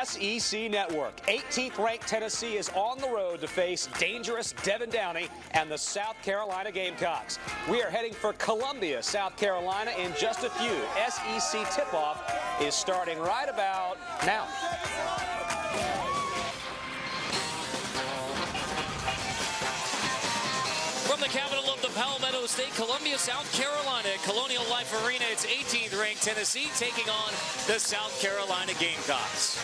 SEC Network. 18th ranked Tennessee is on the road to face dangerous Devin Downey and the South Carolina Gamecocks. We are heading for Columbia, South Carolina in just a few. SEC tip-off is starting right about now. From the capital of the Palmetto State, Columbia, South Carolina, at Colonial Life Arena, it's 18th ranked Tennessee taking on the South Carolina Gamecocks.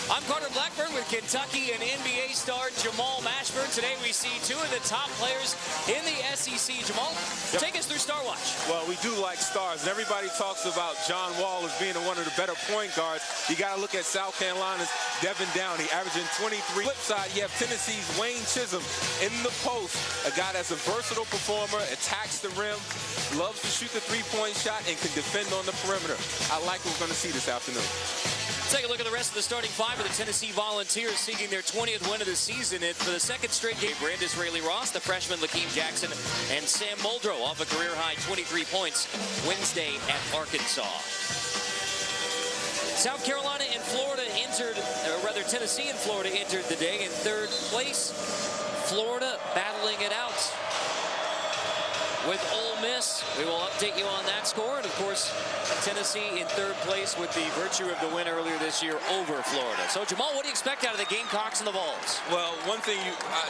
I'm Carter Blackburn with Kentucky and NBA star Jamal Mashburn. Today we see two of the top players in the SEC. Jamal, take us through Star Watch. Well, we do like stars, and everybody talks about John Wall as being one of the better point guards. You got to look at South Carolina's Devin Downey, averaging 23. Flip side, you have Tennessee's Wayne Chisholm in the post, a guy that's a versatile performer, attacks the rim, loves to shoot the three-point shot, and can defend on the perimeter. I like what we're going to see this afternoon. Take a look at the rest of the starting five of the Tennessee Volunteers seeking their 20th win of the season. And for the second straight game, Brandis Raley-Ross, the freshman Lakeem Jackson, and Sam Muldrow off a career-high 23 points Wednesday at Arkansas. South Carolina and Florida entered, or rather Tennessee and Florida entered the day in third place. Florida battling it out with Ole Miss. We will update you on that score. And, of course, Tennessee in third place with the virtue of the win earlier this year over Florida. So, Jamal, what do you expect out of the Gamecocks and the Vols? Well, one thing,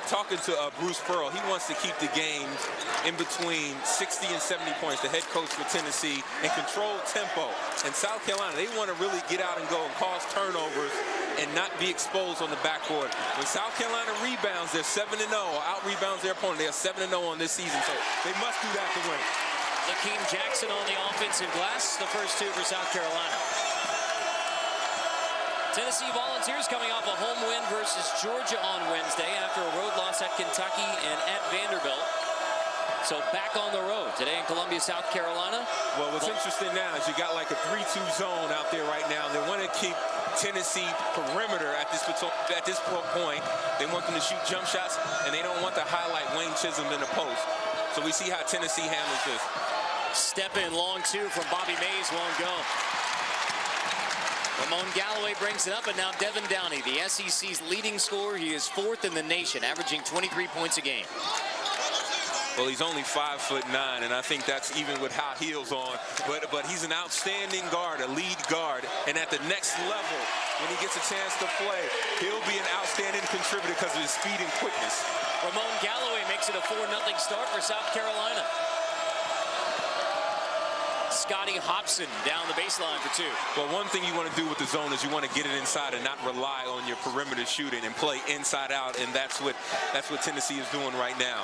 talking to Bruce Pearl, he wants to keep the games in between 60 and 70 points, the head coach for Tennessee, and control tempo. And South Carolina, they want to really get out and go and cause turnovers and not be exposed on the backcourt. When South Carolina rebounds, they're 7-0, or out-rebounds their opponent. They are 7-0 on this season, so they must do that to win. Lakeem Jackson on the offensive glass, the first two for South Carolina. Tennessee Volunteers coming off a home win versus Georgia on Wednesday after a road loss at Kentucky and at Vanderbilt. So back on the road today in Columbia, South Carolina. Well, what's interesting now is you got like a 3-2 zone out there right now. They want to keep Tennessee perimeter at this point. They want them to shoot jump shots, and they don't want to highlight Wayne Chisholm in the post. So we see how Tennessee handles this. Step in, long two from Bobby Mays, won't go. Ramon Galloway brings it up, and now Devin Downey, the SEC's leading scorer. He is fourth in the nation, averaging 23 points a game. Well, he's only 5'9", and I think that's even with high heels on. But he's an outstanding guard, a lead guard. And at the next level, when he gets a chance to play, he'll be an outstanding contributor because of his speed and quickness. Ramon Galloway makes it a 4-0 start for South Carolina. Scotty Hobson down the baseline for two. Well, one thing you want to do with the zone is you want to get it inside and not rely on your perimeter shooting and play inside out, and that's what Tennessee is doing right now.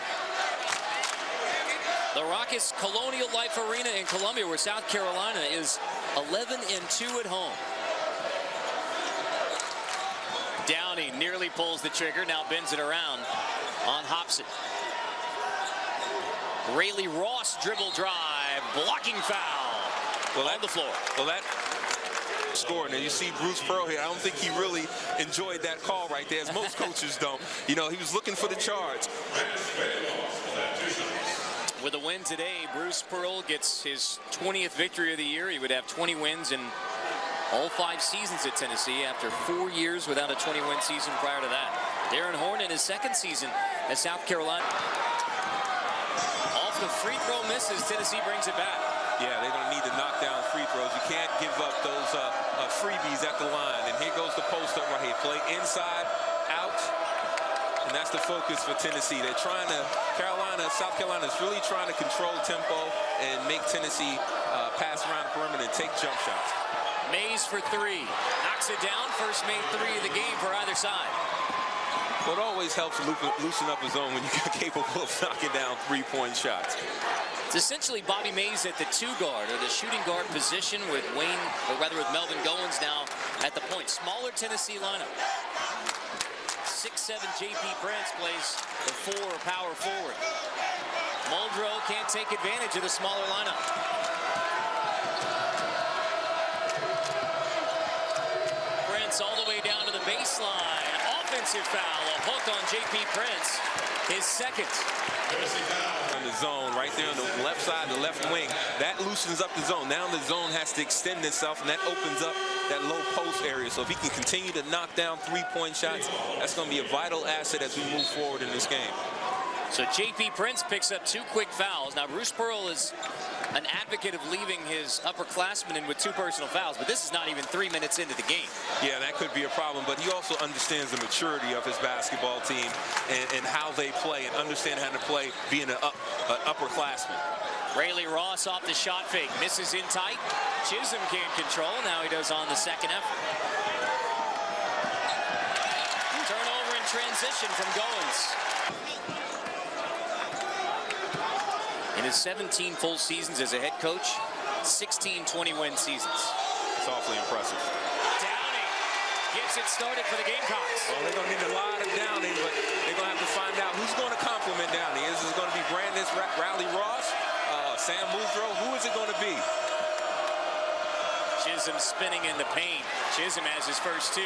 The raucous Colonial Life Arena in Columbia, where South Carolina is 11-2 at home. Downey nearly pulls the trigger, now bends it around on Hobson. Raley-Ross dribble drive, blocking foul on the floor. Well, that scoring, and you see Bruce Pearl here. I don't think he really enjoyed that call right there, as most coaches don't. You know, he was looking for the charge. With a win today, Bruce Pearl gets his 20th victory of the year. He would have 20 wins in all 5 seasons at Tennessee after 4 years without a 20-win season prior to that. Darren Horn in his second season at South Carolina. Off the free throw misses, Tennessee brings it back. Yeah, they're going to need to knock down free throws. You can't give up those freebies at the line. And here goes the post up right here. Play inside, out. And that's the focus for Tennessee. They're trying to, South Carolina is really trying to control tempo and make Tennessee pass around the perimeter and take jump shots. Mays for three. Knocks it down. First made three of the game for either side. Well, it always helps loosen up a zone when you're capable of knocking down three-point shots. It's essentially Bobby Mays at the 2 guard, or the shooting guard position, with Wayne, or rather with Melvin Goins now at the point. Smaller Tennessee lineup. 6'7" J.P. Prince plays the 4 power forward. Muldrow can't take advantage of the smaller lineup. Prince all the way down to the baseline. Offensive foul, a hook on J.P. Prince, his second. On the zone right there on the left side, the left wing, that loosens up the zone. Now the zone has to extend itself, and that opens up that low post area. So if he can continue to knock down three-point shots, that's going to be a vital asset as we move forward in this game. So J.P. Prince picks up 2 quick fouls. Now, Bruce Pearl is an advocate of leaving his upperclassmen in with 2 personal fouls, but this is not even 3 minutes into the game. Yeah, that could be a problem, but he also understands the maturity of his basketball team and how they play and understand how to play being an upperclassman. Rayleigh Ross off the shot fake, misses in tight. Chisholm can't control. Now he does on the second effort. Turnover in transition from Goins. In his 17 full seasons as a head coach, 16 20-win seasons. It's awfully impressive. Downey gets it started for the Gamecocks. Well, they're going to need a lot of Downey, but they're going to have to find out who's going to complement Downey. Is it going to be Brandon Rayleigh Ross, Sam Muldrow? Who is it going to be? Chisholm spinning in the paint. Chisholm has his first 2.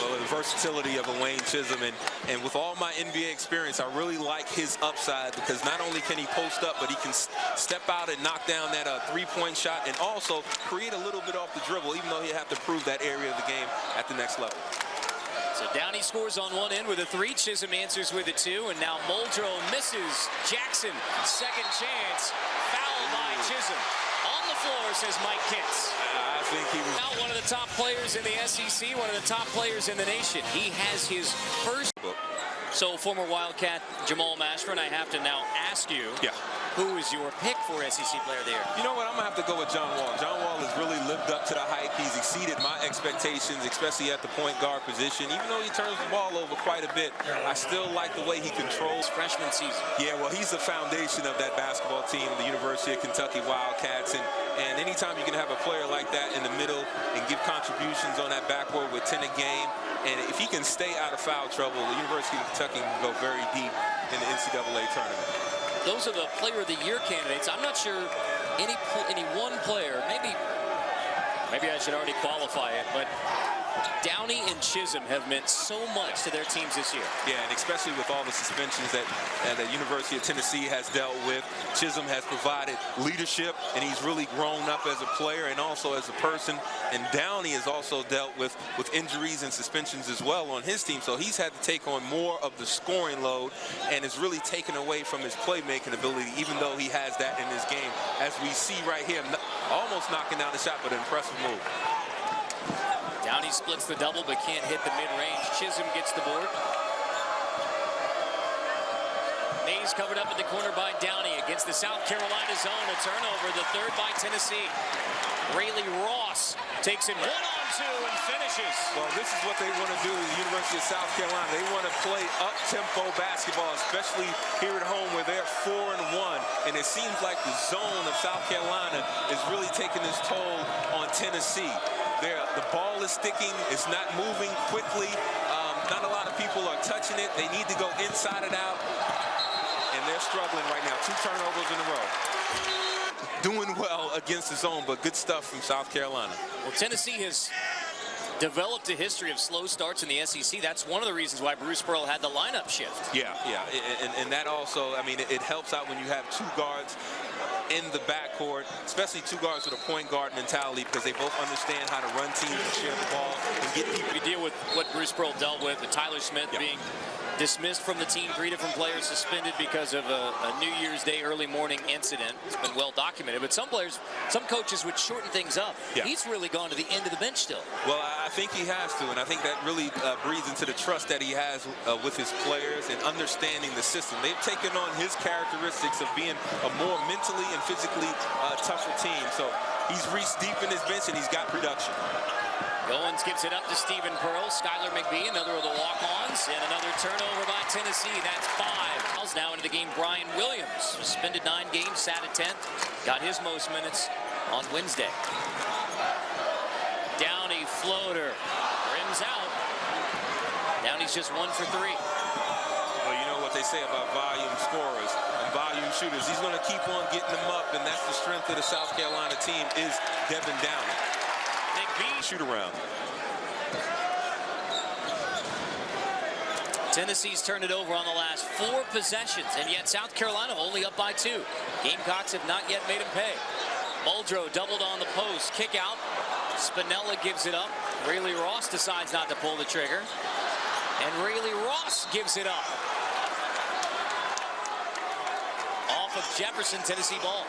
Well, the versatility of a Wayne Chisholm, and with all my NBA experience, I really like his upside because not only can he post up, but he can step out and knock down that three-point shot and also create a little bit off the dribble, even though he'll have to prove that area of the game at the next level. So Downey scores on one end with a 3. Chisholm answers with a 2, and now Muldrow misses. Jackson, second chance, foul by Chisholm. On the floor, says Mike Kentz. I think he was Now one of the top players in the SEC, one of the top players in the nation. He has his first. So former Wildcat Jamal Mashburn, I have to now ask you. Yeah. Who is your pick for SEC Player of the Year? You know what? I'm going to have to go with John Wall. John Wall has really lived up to the hype. He's exceeded my expectations, especially at the point guard position. Even though he turns the ball over quite a bit, I still like the way he controls. Freshman season. Yeah, well, he's the foundation of that basketball team, the University of Kentucky Wildcats. And anytime you can have a player like that in the middle and give contributions on that backboard with 10 a game, and if he can stay out of foul trouble, the University of Kentucky can go very deep in the NCAA tournament. Those are the Player of the Year candidates. I'm not sure any one player, maybe I should already qualify it, but Downey and Chisholm have meant so much to their teams this year. Yeah, and especially with all the suspensions that the University of Tennessee has dealt with. Chisholm has provided leadership, and he's really grown up as a player and also as a person. And Downey has also dealt with injuries and suspensions as well on his team. So he's had to take on more of the scoring load and is really taken away from his playmaking ability, even though he has that in his game. As we see right here, almost knocking down the shot, but an impressive move. Downey splits the double but can't hit the mid-range. Chisholm gets the board. Mays covered up in the corner by Downey against the South Carolina zone. A turnover, the 3rd by Tennessee. Rayleigh Ross takes it 1-on-2 and finishes. Well, this is what they want to do at the University of South Carolina. They want to play up-tempo basketball, especially here at home where they're 4-1. And it seems like the zone of South Carolina is really taking its toll on Tennessee. The ball is sticking. It's not moving quickly. Not a lot of people are touching it. They need to go inside and out. And they're struggling right now. 2 turnovers in a row. Doing well against the zone, but good stuff from South Carolina. Well, Tennessee has developed a history of slow starts in the SEC. That's one of the reasons why Bruce Pearl had the lineup shift. Yeah. And that also, I mean, it helps out when you have 2 guards in the backcourt, especially 2 guards with a point guard mentality, because they both understand how to run teams and share the ball and get people. We deal with what Bruce Pearl dealt with Tyler Smith being dismissed from the team, 3 different players suspended because of a New Year's Day early morning incident. It's been well documented, but some coaches would shorten things up. Yeah. He's really gone to the end of the bench still. Well, I think he has to, and I think that really breeds into the trust that he has with his players and understanding the system. They've taken on his characteristics of being a more mentally and physically tougher team. So he's reached deep in his bench and he's got production. Goins gives it up to Stephen Pearl. Skylar McBee, another of the walk-ons, and another turnover by Tennessee. That's 5. Now into the game, Brian Williams. Suspended 9 games, sat at 10th. Got his most minutes on Wednesday. Downey floater. Rims out. Downey's just 1 for 3. Well, you know what they say about volume scorers and volume shooters. He's going to keep on getting them up, and that's the strength of the South Carolina team is Devin Downey. Shoot around. Tennessee's turned it over on the last 4 possessions, and yet South Carolina only up by 2. Gamecocks have not yet made him pay. Muldrow doubled on the post, kick out, Spinella gives it up. Rayleigh Ross decides not to pull the trigger. And Rayleigh Ross gives it up. Off of Jefferson, Tennessee ball.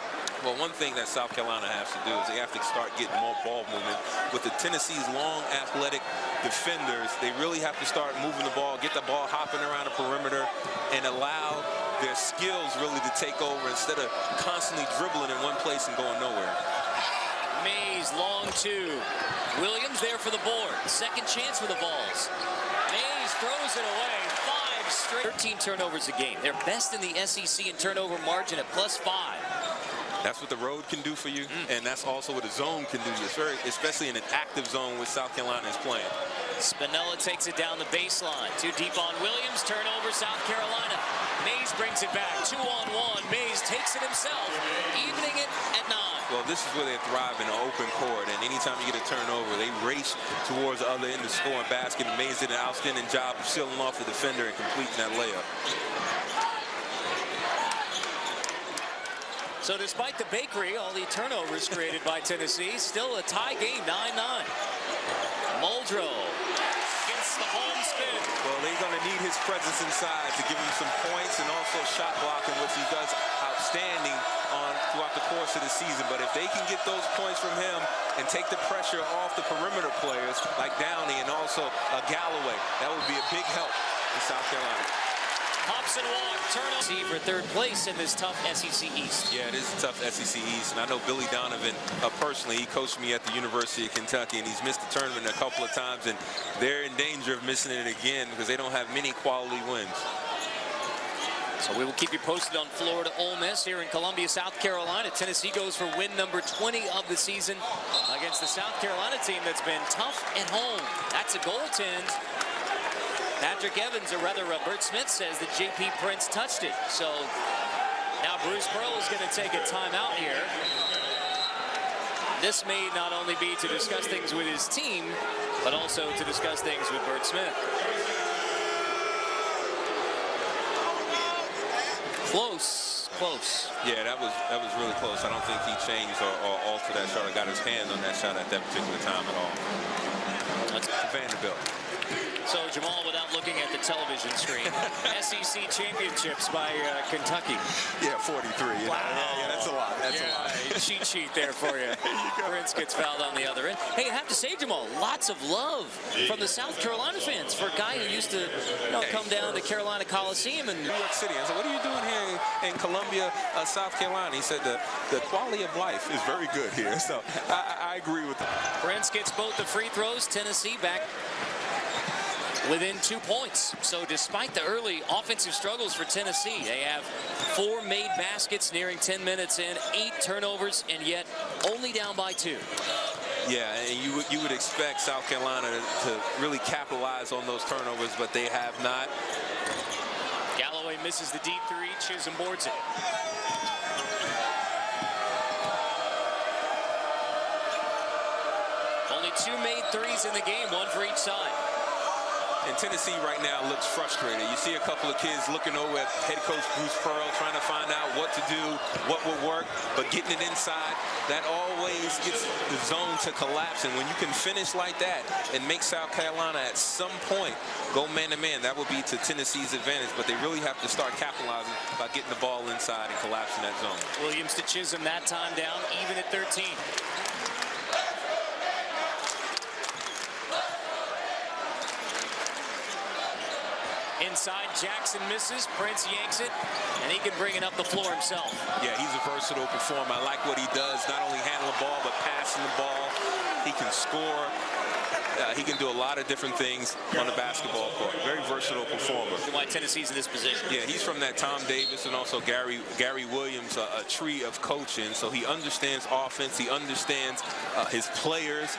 Well, one thing that South Carolina has to do is they have to start getting more ball movement. With the Tennessee's long, athletic defenders, they really have to start moving the ball, get the ball hopping around the perimeter, and allow their skills really to take over instead of constantly dribbling in one place and going nowhere. Mays, long two. Williams there for the board. Second chance for the Vols. Mays throws it away. 5 straight. 13 turnovers a game. They're best in the SEC in turnover margin at +5. That's what the road can do for you, and that's also what a zone can do. It's very, especially in an active zone with South Carolina is playing. Spinella takes it down the baseline. Too deep on Williams. Turnover, South Carolina. Mays brings it back. 2-on-1. Mays takes it himself, evening it at 9. Well, this is where they thrive in an open court, and anytime you get a turnover, they race towards the other end of the scoring basket. And Mays did an outstanding job of sealing off the defender and completing that layup. So despite the bakery, all the turnovers created by Tennessee, still a tie game, 9-9. Muldrow gets the home spin. Well, they're going to need his presence inside to give him some points and also shot blocking, which he does outstanding on throughout the course of the season. But if they can get those points from him and take the pressure off the perimeter players like Downey and also Galloway, that would be a big help to South Carolina. Hobson Walk, turnover for third place in this tough SEC East. Yeah, it is a tough SEC East, and I know Billy Donovan personally. He coached me at the University of Kentucky, and he's missed the tournament a couple of times, and they're in danger of missing it again because they don't have many quality wins. So we will keep you posted on Florida Ole Miss here in Columbia, South Carolina. Tennessee goes for win number 20 of the season against the South Carolina team that's been tough at home. That's a goaltend. Patrick Evans, or rather Bert Smith, says that J.P. Prince touched it. So now Bruce Pearl is going to take a timeout here. This may not only be to discuss things with his team, but also to discuss things with Bert Smith. Close. Yeah, that was really close. I don't think he changed or altered that shot or got his hands on that shot at that particular time at all. That's Vanderbilt. So Jamal, without looking at the television screen, SEC championships by Kentucky. Yeah, 43. Wow. Yeah, that's a lot. That's a lot. Cheat sheet there for you. Prince gets fouled on the other end. Hey, I have to say, Jamal, lots of love from the South Carolina fans for a guy who used to come down to Carolina Coliseum and New York City. I said, what are you doing here in Columbia, South Carolina? He said the quality of life is very good here. So I agree with that. Prince gets both the free throws. Tennessee back within 2 points. So despite the early offensive struggles for Tennessee, they have 4 made baskets nearing 10 minutes in, 8 turnovers, and yet only down by 2. Yeah, and you would expect South Carolina to really capitalize on those turnovers, but they have not. Galloway misses the deep 3. Chisholm boards it. Only 2 made threes in the game, 1 for each side. And Tennessee right now looks frustrated. You see a couple of kids looking over at head coach Bruce Pearl, trying to find out what to do, what will work, but getting it inside, that always gets the zone to collapse. And when you can finish like that and make South Carolina at some point go man-to-man, that would be to Tennessee's advantage. But they really have to start capitalizing by getting the ball inside and collapsing that zone. Williams to Chisholm, that time down, even at 13. Inside, Jackson misses. Prince yanks it, and he can bring it up the floor himself. Yeah, he's a versatile performer. I like what he does, not only handling the ball, but passing the ball. He can score. He can do a lot of different things on the basketball court. Very versatile performer. Why Tennessee's in this position. Yeah, he's from that Tom Davis and also Gary Williams, a tree of coaching. So he understands offense. He understands his players.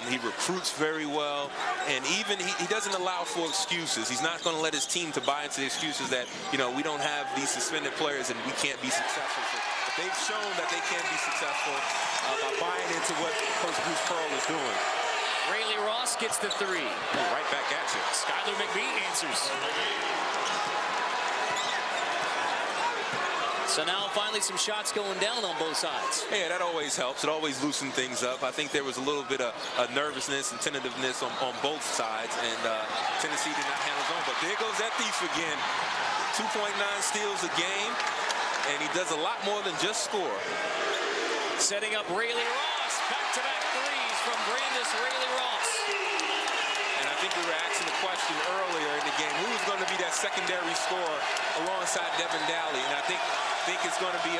He recruits very well. And even he doesn't allow for excuses. He's not going to let his team to buy into the excuses that, we don't have these suspended players and we can't be successful. But they've shown that they can be successful by buying into what Coach Bruce Pearl is doing. Rayleigh Ross gets the 3. Right back at you. Skylar McBee answers. So now finally some shots going down on both sides. Yeah, that always helps. It always loosens things up. I think there was a little bit of nervousness and tentativeness on both sides, and Tennessee did not handle zone. But there goes that thief again. 2.9 steals a game, and he does a lot more than just score. Setting up Rayleigh Ross. Back-to-back threes from Brandis Rayleigh Ross. And I think we were asking the question earlier in the game, who was going to be that secondary scorer alongside Devin Dowley? And I think it's going to be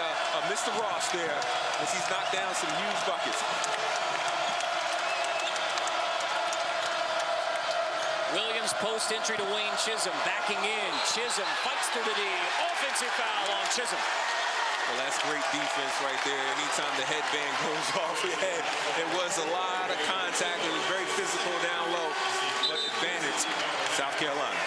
Mr. Ross there, as he's knocked down some huge buckets. Williams post entry to Wayne Chisholm. Backing in. Chisholm fights through the D. Offensive foul on Chisholm. Well, that's great defense right there. Anytime the headband goes off your head, it was a lot of contact. It was very physical down low, but advantage South Carolina.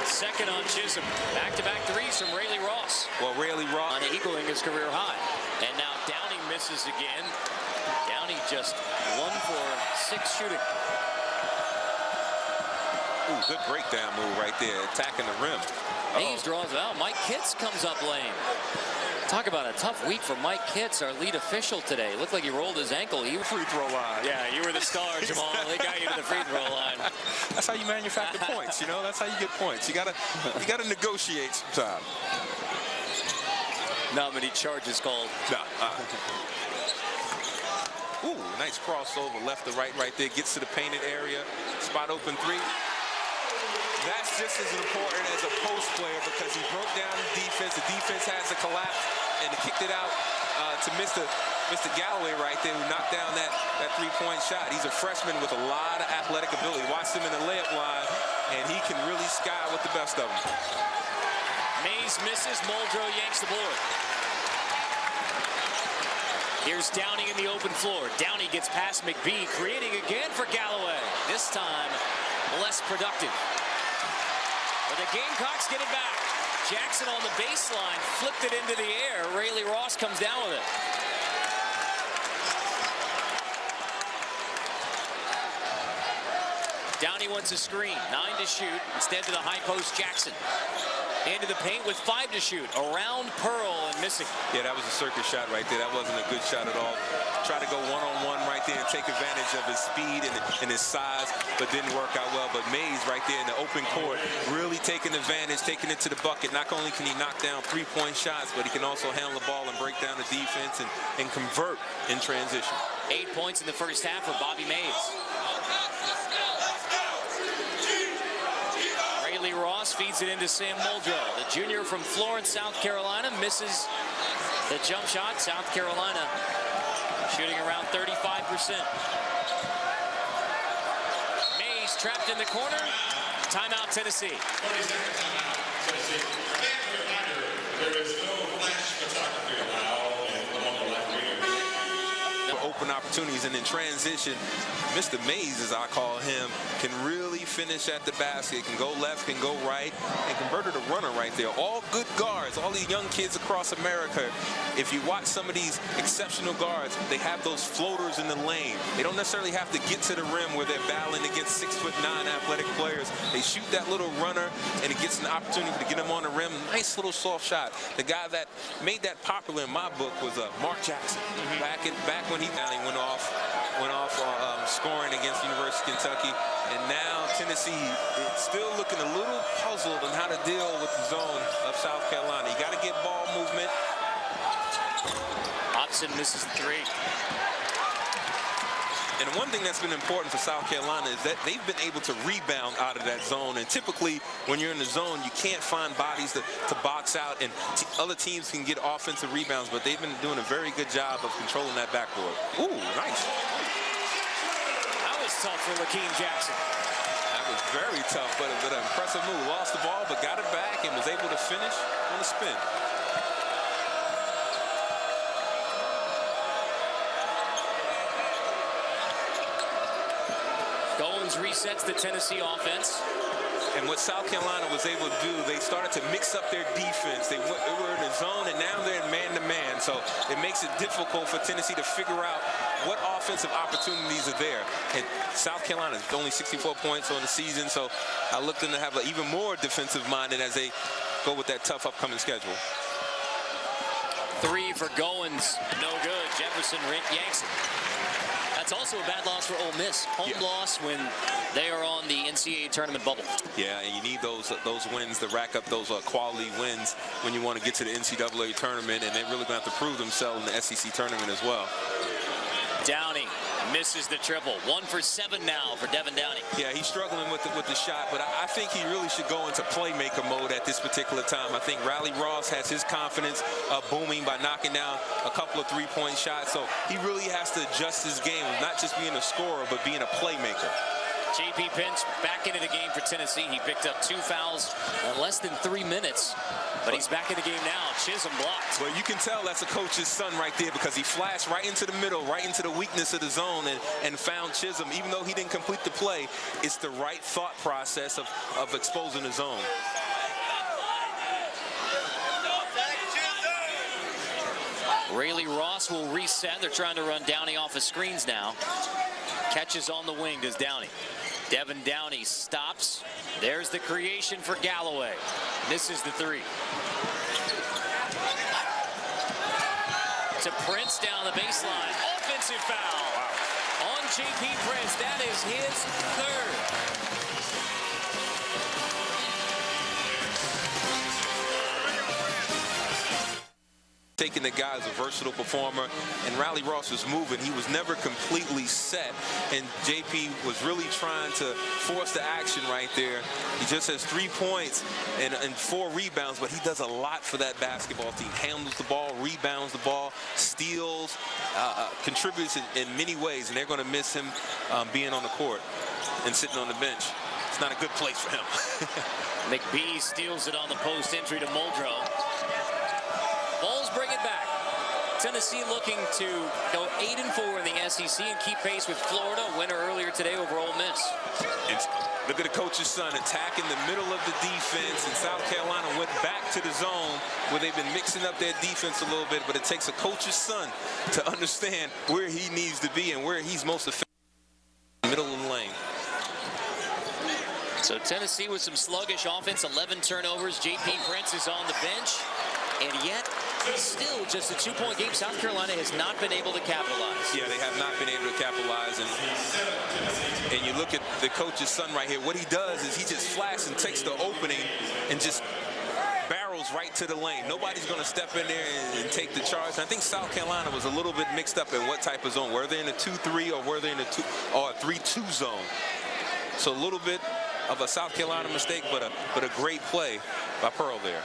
Second on Chisholm. Back-to-back threes from Rayleigh Ross. Well, Rayleigh Ross on equaling his career high. And now Downey misses again. Downey just 1 for 6 shooting. Ooh, good breakdown move right there, attacking the rim. Hayes draws it out. Mike Kitts comes up lane. Talk about a tough week for Mike Kitts, our lead official today. Looked like he rolled his ankle. He Free throw line. Yeah, you were the star, Jamal. They got you to the free throw line. That's how you manufacture points, you know? That's how you get points. You gotta negotiate sometimes. Not many charges called. Nah. Ooh, nice crossover left to right there. Gets to the painted area. Spot open three. That's just as important as a post player because he broke down the defense. The defense has a collapse and he kicked it out to Mr. Galloway right there, who knocked down that three-point shot. He's a freshman with a lot of athletic ability. Watched him in the layup line, and he can really sky with the best of them. Mays misses. Muldrow yanks the board. Here's Downey in the open floor. Downey gets past McBee, creating again for Galloway. This time, less productive. But the Gamecocks get it back. Jackson on the baseline, flipped it into the air. Rayleigh Ross comes down with it. Downey wants a screen, 9 to shoot. Instead to the high post, Jackson. Into the paint with 5 to shoot. Around Pearl and missing. Yeah, that was a circus shot right there. That wasn't a good shot at all. Tried to go one-on-one right there and take advantage of his speed and his size, but didn't work out well. But Mays right there in the open court, really taking advantage, taking it to the bucket. Not only can he knock down three-point shots, but he can also handle the ball and break down the defense and convert in transition. 8 points in the first half for Bobby Mays. Rayleigh Ross feeds it into Sam Muldrow. The junior from Florence, South Carolina, misses the jump shot. South Carolina shooting around 35%. Mays trapped in the corner. Timeout, Tennessee. There is no flash photography allowed among the left wingers. Open opportunities, and in transition, Mr. Mays, as I call him, can really finish at the basket, can go left, can go right, and converted a runner right there. All good guards, all these young kids across America. If you watch some of these exceptional guards, they have those floaters in the lane. They don't necessarily have to get to the rim where they're battling against 6'9" athletic players. They shoot that little runner, and it gets an opportunity to get them on the rim. Nice little soft shot. The guy that made that popular in my book was Mark Jackson. Back when he went off scoring against University of Kentucky, and now Tennessee is still looking a little puzzled on how to deal with the zone of South Carolina. You got to get ball movement. Hobson misses the three. And one thing that's been important for South Carolina is that they've been able to rebound out of that zone. And typically, when you're in the zone, you can't find bodies to box out, and other teams can get offensive rebounds, but they've been doing a very good job of controlling that backboard. Ooh, nice. That was tough for Lakeem Jackson. That was very tough, but an impressive move. Lost the ball, but got it back and was able to finish on a spin. Goins resets the Tennessee offense. And what South Carolina was able to do, they started to mix up their defense. They were in the zone, and now they're in man-to-man. So it makes it difficult for Tennessee to figure out what offensive opportunities are there. And South Carolina is only 64 points on the season, so I look them to have an even more defensive minded as they go with that tough upcoming schedule. Three for Goins, no good. Jefferson yanks it. That's also a bad loss for Ole Miss. Home loss when they are on the NCAA tournament bubble. Yeah, and you need those wins to rack up those quality wins when you want to get to the NCAA tournament, and they're really going to have to prove themselves in the SEC tournament as well. Downey misses the triple. 1 for 7 now for Devin Downey. Yeah, he's struggling with the shot, but I think he really should go into playmaker mode at this particular time. I think Riley Ross has his confidence booming by knocking down a couple of three-point shots, so he really has to adjust his game, not just being a scorer, but being a playmaker. J.P. Pinch back into the game for Tennessee. He picked up 2 fouls in less than 3 minutes, but he's back in the game now. Chisholm blocked. Well, you can tell that's a coach's son right there, because he flashed right into the middle, right into the weakness of the zone, and found Chisholm. Even though he didn't complete the play, it's the right thought process of exposing the zone. Rayleigh Ross will reset. They're trying to run Downey off of screens now. Catches on the wing, does Downey. Devin Downey stops. There's the creation for Galloway. Misses the 3. To Prince down the baseline. Offensive foul on J.P. Prince. That is his 3rd. Taking the guy as a versatile performer, and Riley Ross was moving. He was never completely set, and JP was really trying to force the action right there. He just has 3 points and 4 rebounds, but he does a lot for that basketball team. Handles the ball, rebounds the ball, steals, contributes in many ways, and they're going to miss him being on the court and sitting on the bench. It's not a good place for him. McBee steals it on the post entry to Muldrow. Bulls bring it back. Tennessee looking to go 8-4 in the SEC and keep pace with Florida, winner earlier today over Ole Miss. Look at the coach's son attacking the middle of the defense, and South Carolina went back to the zone where they've been mixing up their defense a little bit, but it takes a coach's son to understand where he needs to be and where he's most effective in the middle of the lane. So Tennessee with some sluggish offense, 11 turnovers. J.P. Prince is on the bench, and yet still just a 2-point game. South Carolina has not been able to capitalize. Yeah, they have not been able to capitalize, and you look at the coach's son right here. What he does is he just flashes and takes the opening and just barrels right to the lane. Nobody's going to step in there and take the charge. And I think South Carolina was a little bit mixed up in what type of zone. Were they in a 2-3 or were they in a 3-2 zone? So a little bit of a South Carolina mistake, but a great play by Pearl there.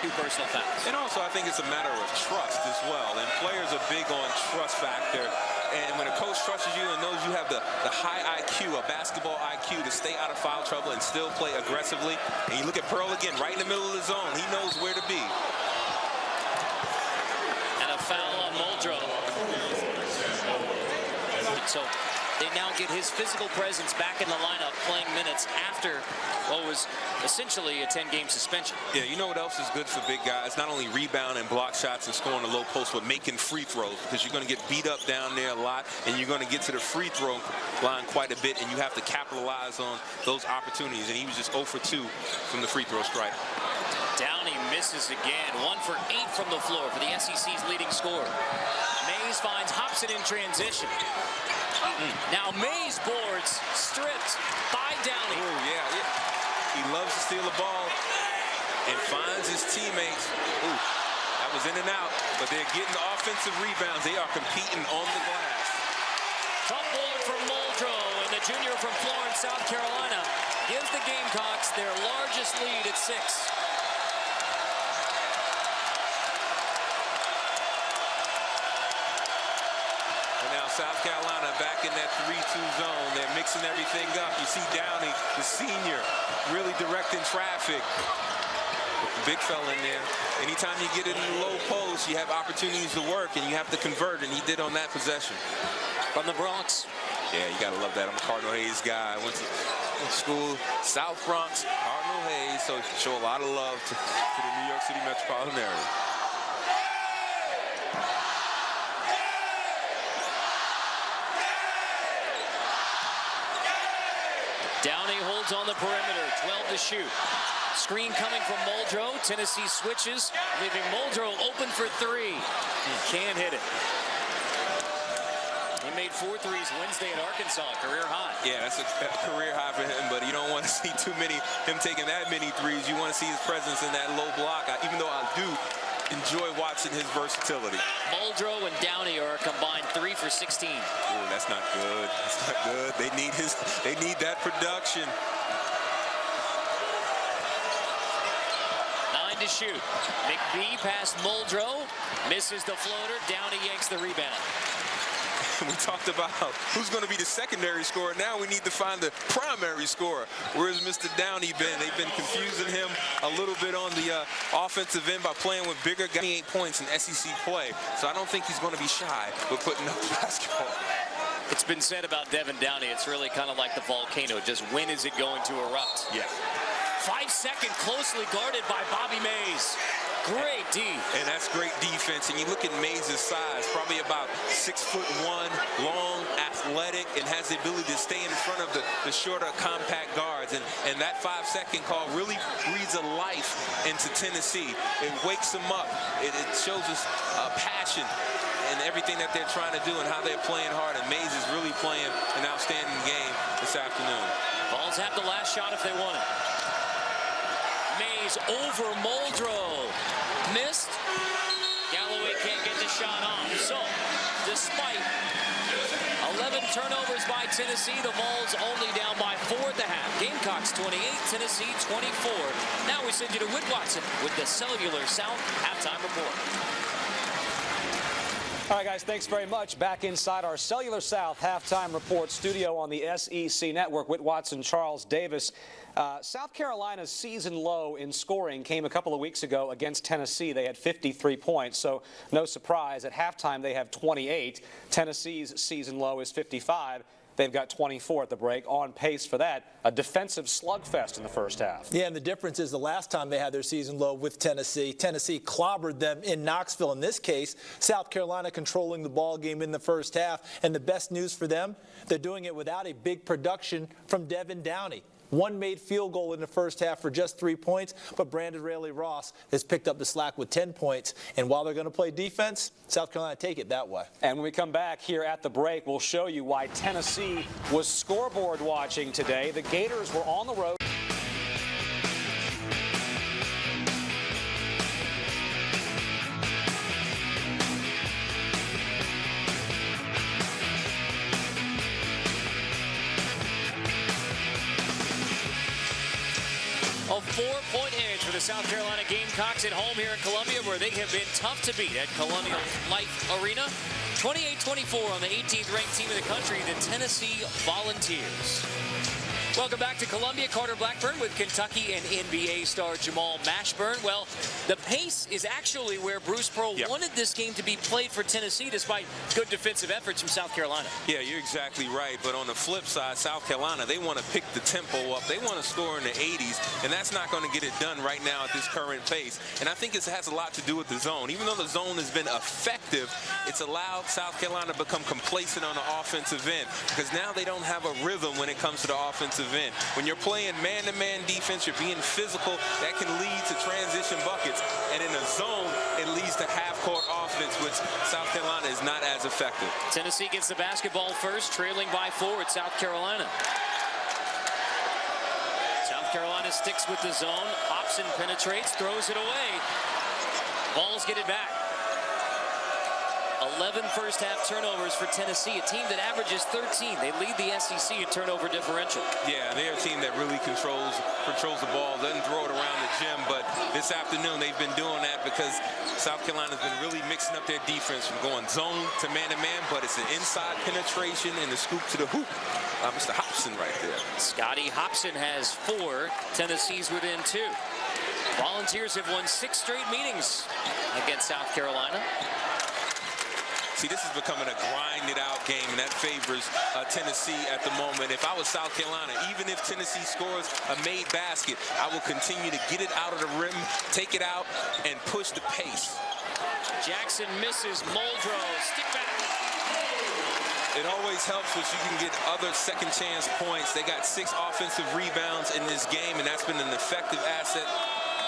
2 personal fouls. And also, I think it's a matter of trust as well. And players are big on trust factor. And when a coach trusts you and knows you have the high IQ, a basketball IQ, to stay out of foul trouble and still play aggressively. And you look at Pearl again, right in the middle of the zone. He knows where to be. And a foul on Muldrow. So they now get his physical presence back in the lineup, playing minutes after what was essentially a 10-game suspension. Yeah, you know what else is good for big guys? Not only rebound and block shots and scoring the low post, but making free throws, because you're going to get beat up down there a lot, and you're going to get to the free throw line quite a bit, and you have to capitalize on those opportunities. And he was just 0 for 2 from the free throw strike. Downey misses again. 1 for 8 from the floor for the SEC's leading scorer. Mays finds Hobson in transition. Now Mays boards, stripped by Downey. Oh, yeah. He loves to steal the ball and finds his teammates. Ooh, that was in and out, but they're getting offensive rebounds. They are competing on the glass. Tough board from Muldrow, and the junior from Florence, South Carolina, gives the Gamecocks their largest lead at 6. South Carolina back in that 3-2 zone. They're mixing everything up. You see Downey, the senior, really directing traffic. Big fella in there. Anytime you get it in the low post, you have opportunities to work, and you have to convert, and he did on that possession. From the Bronx. Yeah, you got to love that. I'm a Cardinal Hayes guy. I went to school, South Bronx, Cardinal Hayes, so show a lot of love to the New York City metropolitan area. Downey holds on the perimeter, 12 to shoot. Screen coming from Muldrow. Tennessee switches, leaving Muldrow open for three. Can't hit it. He made 4 threes Wednesday at Arkansas, career high. Yeah, that's a career high for him, but you don't want to see him taking that many threes. You want to see his presence in that low block, even though I do enjoy watching his versatility. Muldrow and Downey are a combined 3 for 16. Ooh, that's not good. That's not good. They need that production. 9 to shoot. McBee past Muldrow, misses the floater. Downey yanks the rebound. We talked about who's going to be the secondary scorer. Now we need to find the primary scorer. Where's Mr. Downey been? They've been confusing him a little bit on the offensive end by playing with bigger guys. 8 points in SEC play, so I don't think he's going to be shy with putting up basketball. It's been said about Devin Downey, it's really kind of like the volcano. Just when is it going to erupt? Yeah. 5 second, closely guarded by Bobby Mays. Great D. And that's great defense. And you look at Mays' size, probably about 6'1", long, athletic, and has the ability to stay in front of the shorter, compact guards. And that 5 second call really breathes a life into Tennessee. It wakes them up. It shows us passion and everything that they're trying to do and how they're playing hard. And Mays is really playing an outstanding game this afternoon. Vols have the last shot if they want it. Mays over Muldrow. Missed. Galloway can't get the shot off. So, despite 11 turnovers by Tennessee, the Vols only down by 4 at the half. Gamecocks 28, Tennessee 24. Now we send you to Whit Watson with the Cellular South halftime report. All right, guys, thanks very much. Back inside our Cellular South halftime report studio on the SEC Network. Whit Watson, Charles Davis. South Carolina's season low in scoring came a couple of weeks ago against Tennessee. They had 53 points, so no surprise. At halftime, they have 28. Tennessee's season low is 55. They've got 24 at the break, on pace for that. A defensive slugfest in the first half. Yeah, and the difference is the last time they had their season low with Tennessee clobbered them in Knoxville. In this case, South Carolina controlling the ball game in the first half. And the best news for them, they're doing it without a big production from Devin Downey. One made field goal in the first half for just 3 points, but Brandon Raley-Ross has picked up the slack with 10 points. And while they're going to play defense, South Carolina take it that way. And when we come back here at the break, we'll show you why Tennessee was scoreboard watching today. The Gators were on the road. A 4-point edge for the South Carolina Gamecocks at home here in Columbia, where they have been tough to beat at Colonial Life Arena. 28-24 on the 18th ranked team in the country, the Tennessee Volunteers. Welcome back to Columbia. Carter Blackburn with Kentucky and NBA star Jamal Mashburn. Well, the pace is actually where Bruce Pearl wanted this game to be played for Tennessee, despite good defensive efforts from South Carolina. Yeah, you're exactly right. But on the flip side, South Carolina, they want to pick the tempo up. They want to score in the 80s, and that's not going to get it done right now at this current pace. And I think it has a lot to do with the zone. Even though the zone has been effective, it's allowed South Carolina to become complacent on the offensive end, because now they don't have a rhythm when it comes to the offensive end. When you're playing man-to-man defense, you're being physical, that can lead to transition buckets. And in a zone, it leads to half-court offense, which South Carolina is not as effective. Tennessee gets the basketball first, trailing by 4 at South Carolina. South Carolina sticks with the zone. Hobson penetrates, throws it away. Vols get it back. 11 first-half turnovers for Tennessee, a team that averages 13. They lead the SEC in turnover differential. Yeah, they're a team that really controls the ball, doesn't throw it around the gym, but this afternoon they've been doing that because South Carolina's been really mixing up their defense from going zone to man-to-man, but it's an inside penetration and the scoop to the hoop. Mr. Hobson right there. Scotty Hobson has 4. Tennessee's within 2. Volunteers have won 6 straight meetings against South Carolina. See, this is becoming a grinded-out game, and that favors Tennessee at the moment. If I was South Carolina, even if Tennessee scores a made basket, I will continue to get it out of the rim, take it out, and push the pace. Jackson misses. Muldrow, stick back. It always helps when you can get other second chance points. They got 6 offensive rebounds in this game, and that's been an effective asset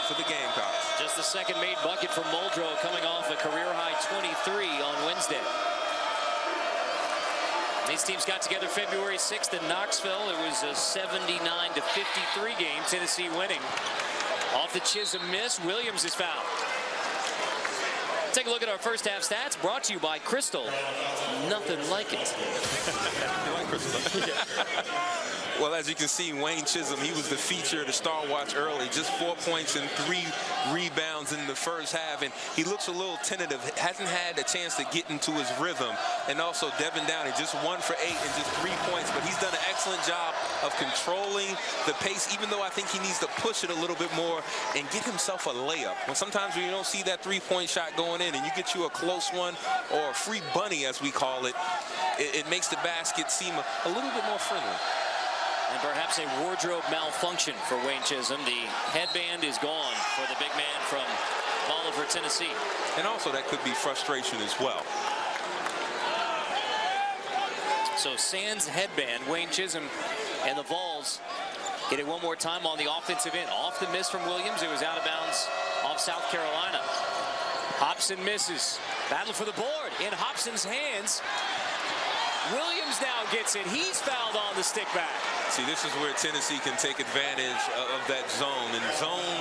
for the Gamecocks. Just the second made bucket for Muldrow, coming off a career-high 23 on Wednesday. These teams got together February 6th in Knoxville. It was a 79-53 game, Tennessee winning. Off the Chisholm miss, Williams is fouled. Take a look at our first half stats, brought to you by Crystal. Nothing like it. You like Crystal? Well, as you can see, Wayne Chisholm, he was the feature of the Star Watch early. Just 4 points and 3 rebounds in the first half. And he looks a little tentative. Hasn't had a chance to get into his rhythm. And also Devin Downey, just 1 for 8 and just 3 points. But he's done an excellent job of controlling the pace, even though I think he needs to push it a little bit more and get himself a layup. When sometimes when you don't see that 3-point shot going in and you get you a close one or a free bunny, as we call it, it makes the basket seem a little bit more friendly. And perhaps a wardrobe malfunction for Wayne Chisholm. The headband is gone for the big man from Bolivar, Tennessee. And also that could be frustration as well. So sans headband, Wayne Chisholm and the Vols get it one more time on the offensive end. Off the miss from Williams. It was out of bounds off South Carolina. Hobson misses. Battle for the board in Hobson's hands. Williams now gets it. He's fouled on the stick back. See, this is where Tennessee can take advantage of that zone. In zone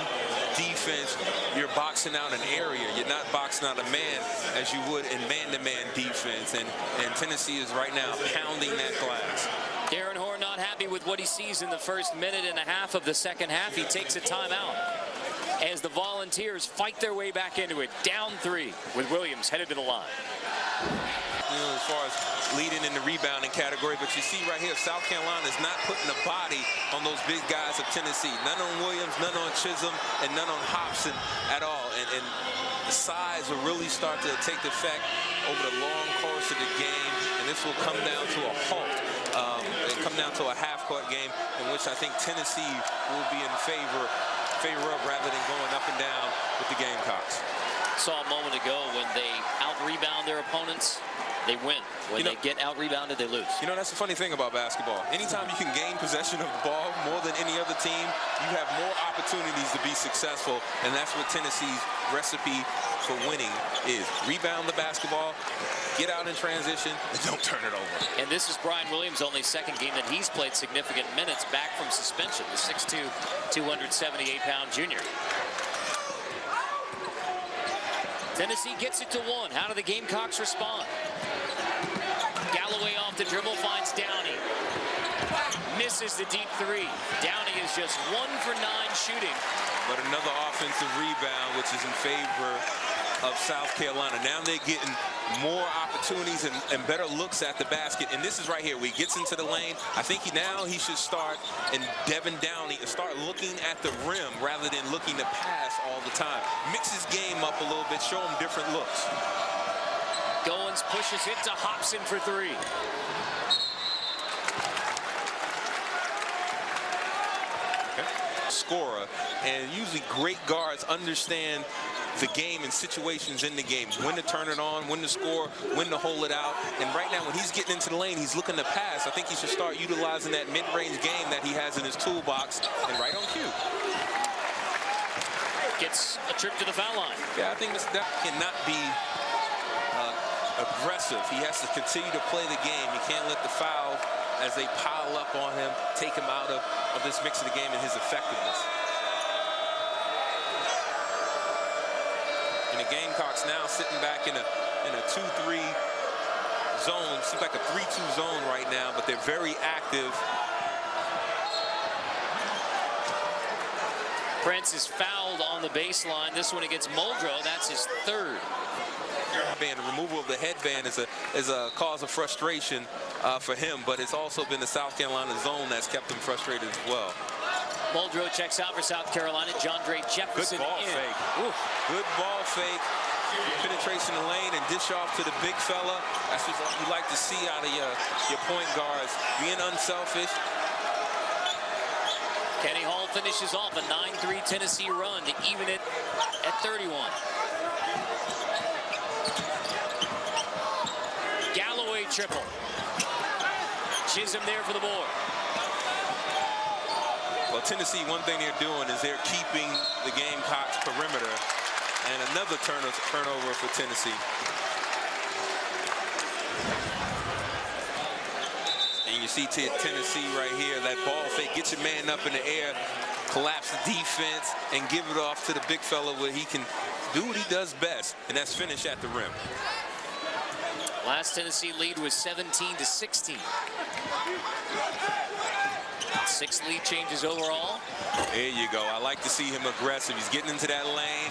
defense, you're boxing out an area. You're not boxing out a man as you would in man-to-man defense. And Tennessee is right now pounding that glass. Darren Horn not happy with what he sees in the first minute and a half of the second half. He takes a timeout as the Volunteers fight their way back into it. Down 3 with Williams headed to the line. You know, as far as leading in the rebounding category, but you see right here, South Carolina is not putting a body on those big guys of Tennessee. None on Williams, none on Chisholm, and none on Hobson at all. And the size will really start to take effect over the long course of the game, and this will come down to a halt. It'll come down to a half-court game in which I think Tennessee will be in favor of rather than going up and down with the Gamecocks. Saw a moment ago when they out-rebound their opponents, they win. When they get out-rebounded, they lose. You know, that's the funny thing about basketball. Anytime you can gain possession of the ball more than any other team, you have more opportunities to be successful, and that's what Tennessee's recipe for winning is. Rebound the basketball, get out in transition, and don't turn it over. And this is Brian Williams' only second game that he's played significant minutes back from suspension, the 6'2", 278-pound junior. Tennessee gets it to 1. How do the Gamecocks respond? Galloway off the dribble finds Downey. Misses the deep 3. Downey is just 1 for 9 shooting. But another offensive rebound, which is in favor of South Carolina. Now they're getting more opportunities and better looks at the basket. And this is right here where he gets into the lane. I think he should start, and Devin Downey start looking at the rim rather than looking to pass all the time. Mix his game up a little bit, show him different looks. Goins pushes it to Hobson for 3. Scorer, and usually great guards understand the game and situations in the game, when to turn it on, when to score, when to hold it out. And right now, when he's getting into the lane, he's looking to pass. I think he should start utilizing that mid-range game that he has in his toolbox, and right on cue. Gets a trip to the foul line. Yeah, I think Mr. Depp cannot be aggressive. He has to continue to play the game. He can't let the foul, as they pile up on him, take him out of this mix of the game and his effectiveness. And the Gamecocks now sitting back in a 2-3 zone. Seems like a 3-2 zone right now, but they're very active. Prince is fouled on the baseline. This one against Muldrow. That's his 3rd. The removal of the headband is a cause of frustration for him, but it's also been the South Carolina zone that's kept him frustrated as well. Muldrow checks out for South Carolina. John Dre Jefferson Good ball in. fake. Oof. Good ball fake. Penetration in the lane and dish off to the big fella. That's what you like to see out of your point guards. Being unselfish. Kenny Hall finishes off a 9-3 Tennessee run to even it at 31. Galloway triple. Chisholm there for the board. Well, Tennessee, one thing they're doing is they're keeping the Gamecocks perimeter, and another turnover for Tennessee. And you see Tennessee right here, that ball fake, get your man up in the air, collapse the defense, and give it off to the big fella where he can do what he does best, and that's finish at the rim. Last Tennessee lead was 17-16. 6 lead changes overall. There you go. I like to see him aggressive. He's getting into that lane,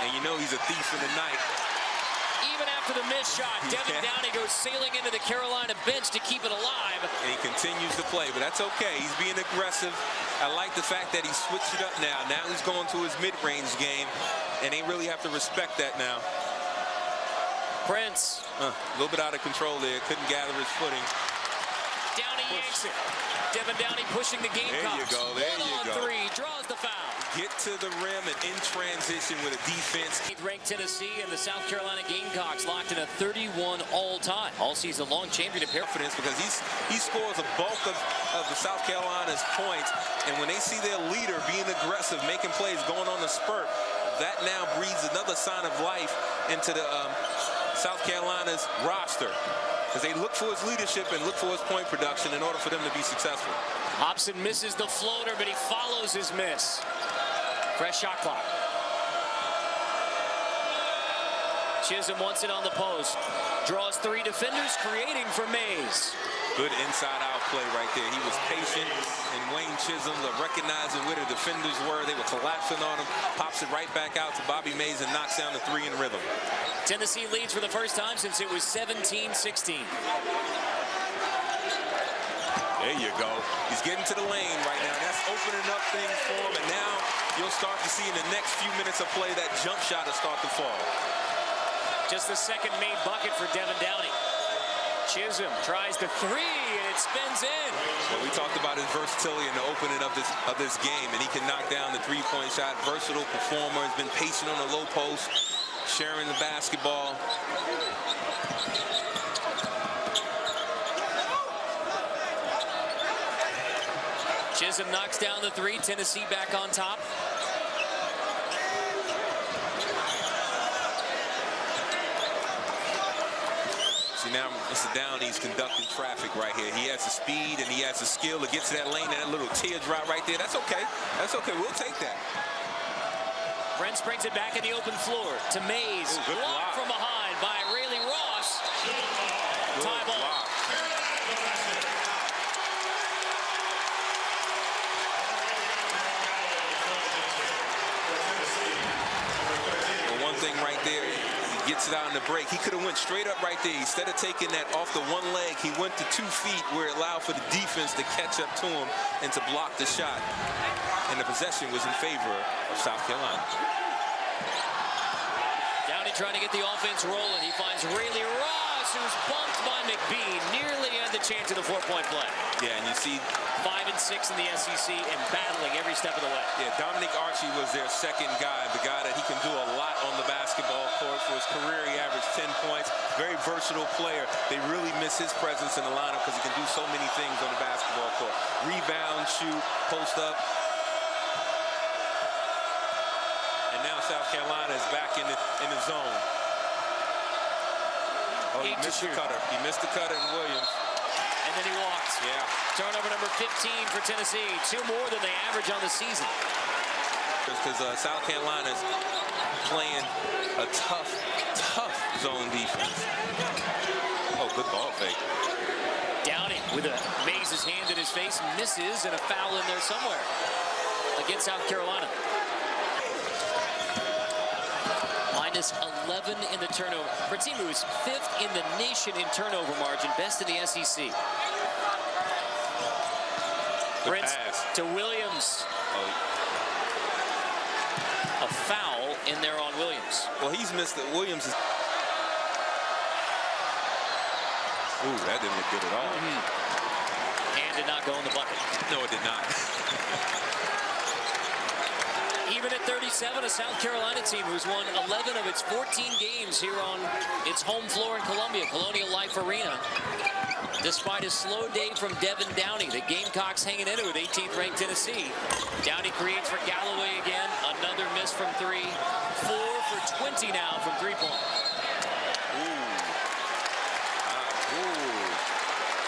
and you know he's a thief in the night. Even after the missed shot, Devin Downey goes sailing into the Carolina bench to keep it alive. And he continues to play, but that's okay. He's being aggressive. I like the fact that he switched it up now. Now he's going to his mid-range game, and they really have to respect that now. Prince. A little bit out of control there. Couldn't gather his footing. Downey yanks it. Devin Downey pushing the Gamecocks. There you go. There you go. 1-on-3. Draws the foul. Get to the rim and in transition with a defense. Ranked Tennessee and the South Carolina Gamecocks locked in a 31 all-time. All season long championship confidence because he scores a bulk of the South Carolina's points. And when they see their leader being aggressive, making plays, going on a spurt, that now breathes another sign of life into the South Carolina's roster, because they look for his leadership and look for his point production in order for them to be successful. Hobson misses the floater, but he follows his miss. Fresh shot clock. Chisholm wants it on the post. Draws 3 defenders, creating for Mays. Good inside-out play right there. He was patient, and Wayne Chisholm recognizing where the defenders were. They were collapsing on him. Pops it right back out to Bobby Mays and knocks down the 3 in rhythm. Tennessee leads for the first time since it was 17-16. There you go. He's getting to the lane right now. That's opening up things for him, and now you'll start to see in the next few minutes of play that jump shot will start to fall. Just the second made bucket for Devin Downey. Chisholm tries the 3, and it spins in. Well, we talked about his versatility in the opening of this game, and he can knock down the 3-point shot. Versatile performer, has been patient on the low post, sharing the basketball. Chisholm knocks down the 3. Tennessee back on top. See, now Mr. Downey's conducting traffic right here. He has the speed and he has the skill to get to that lane, and that little teardrop right there. That's okay. That's okay. We'll take that. Prince brings it back in the open floor to Mays. Ooh, good block from behind by Rayleigh Ross. Tie ball. Block. Well, one thing right there, gets it out in the break. He could have went straight up right there. Instead of taking that off the one leg, he went to 2 feet where it allowed for the defense to catch up to him and to block the shot. And the possession was in favor of South Carolina. Downey trying to get the offense rolling. He finds Rayleigh Ross, who's bumped by McBean. Nearly had the chance of the 4-point play. Yeah, and you see 5 and 6 in the SEC and battling every step of the way. Yeah, Dominic Archie was their second guy, the guy that he can do a lot on the basketball court. For his career, he averaged 10 points. Very versatile player. They really miss his presence in the lineup because he can do so many things on the basketball court. Rebound, shoot, post up. And now South Carolina is back in the zone. Oh, he missed the cutter. He missed the cutter in Williams. And then he walks. Yeah. Turnover number 15 for Tennessee. 2 more than they average on the season. Because South Carolina's playing a tough zone defense. Oh, good ball fake. Downey with Mays' hand in his face, misses, and a foul in there somewhere against South Carolina. Minus 11 in the turnover. For a team who is 5th in the nation in turnover margin, best in the SEC. Prince to Williams. Oh. A foul in there on Williams. Well, he's missed it. Williams is... Ooh, that didn't look good at all. And did not go in the bucket. No, it did not. Even at 37, a South Carolina team who's won 11 of its 14 games here on its home floor in Columbia, Colonial Life Arena. despite a slow day from Devin Downey. The Gamecocks hanging in it with 18th ranked Tennessee. Downey creates for Galloway again. Another miss from three. 4 for 20 now from three-point.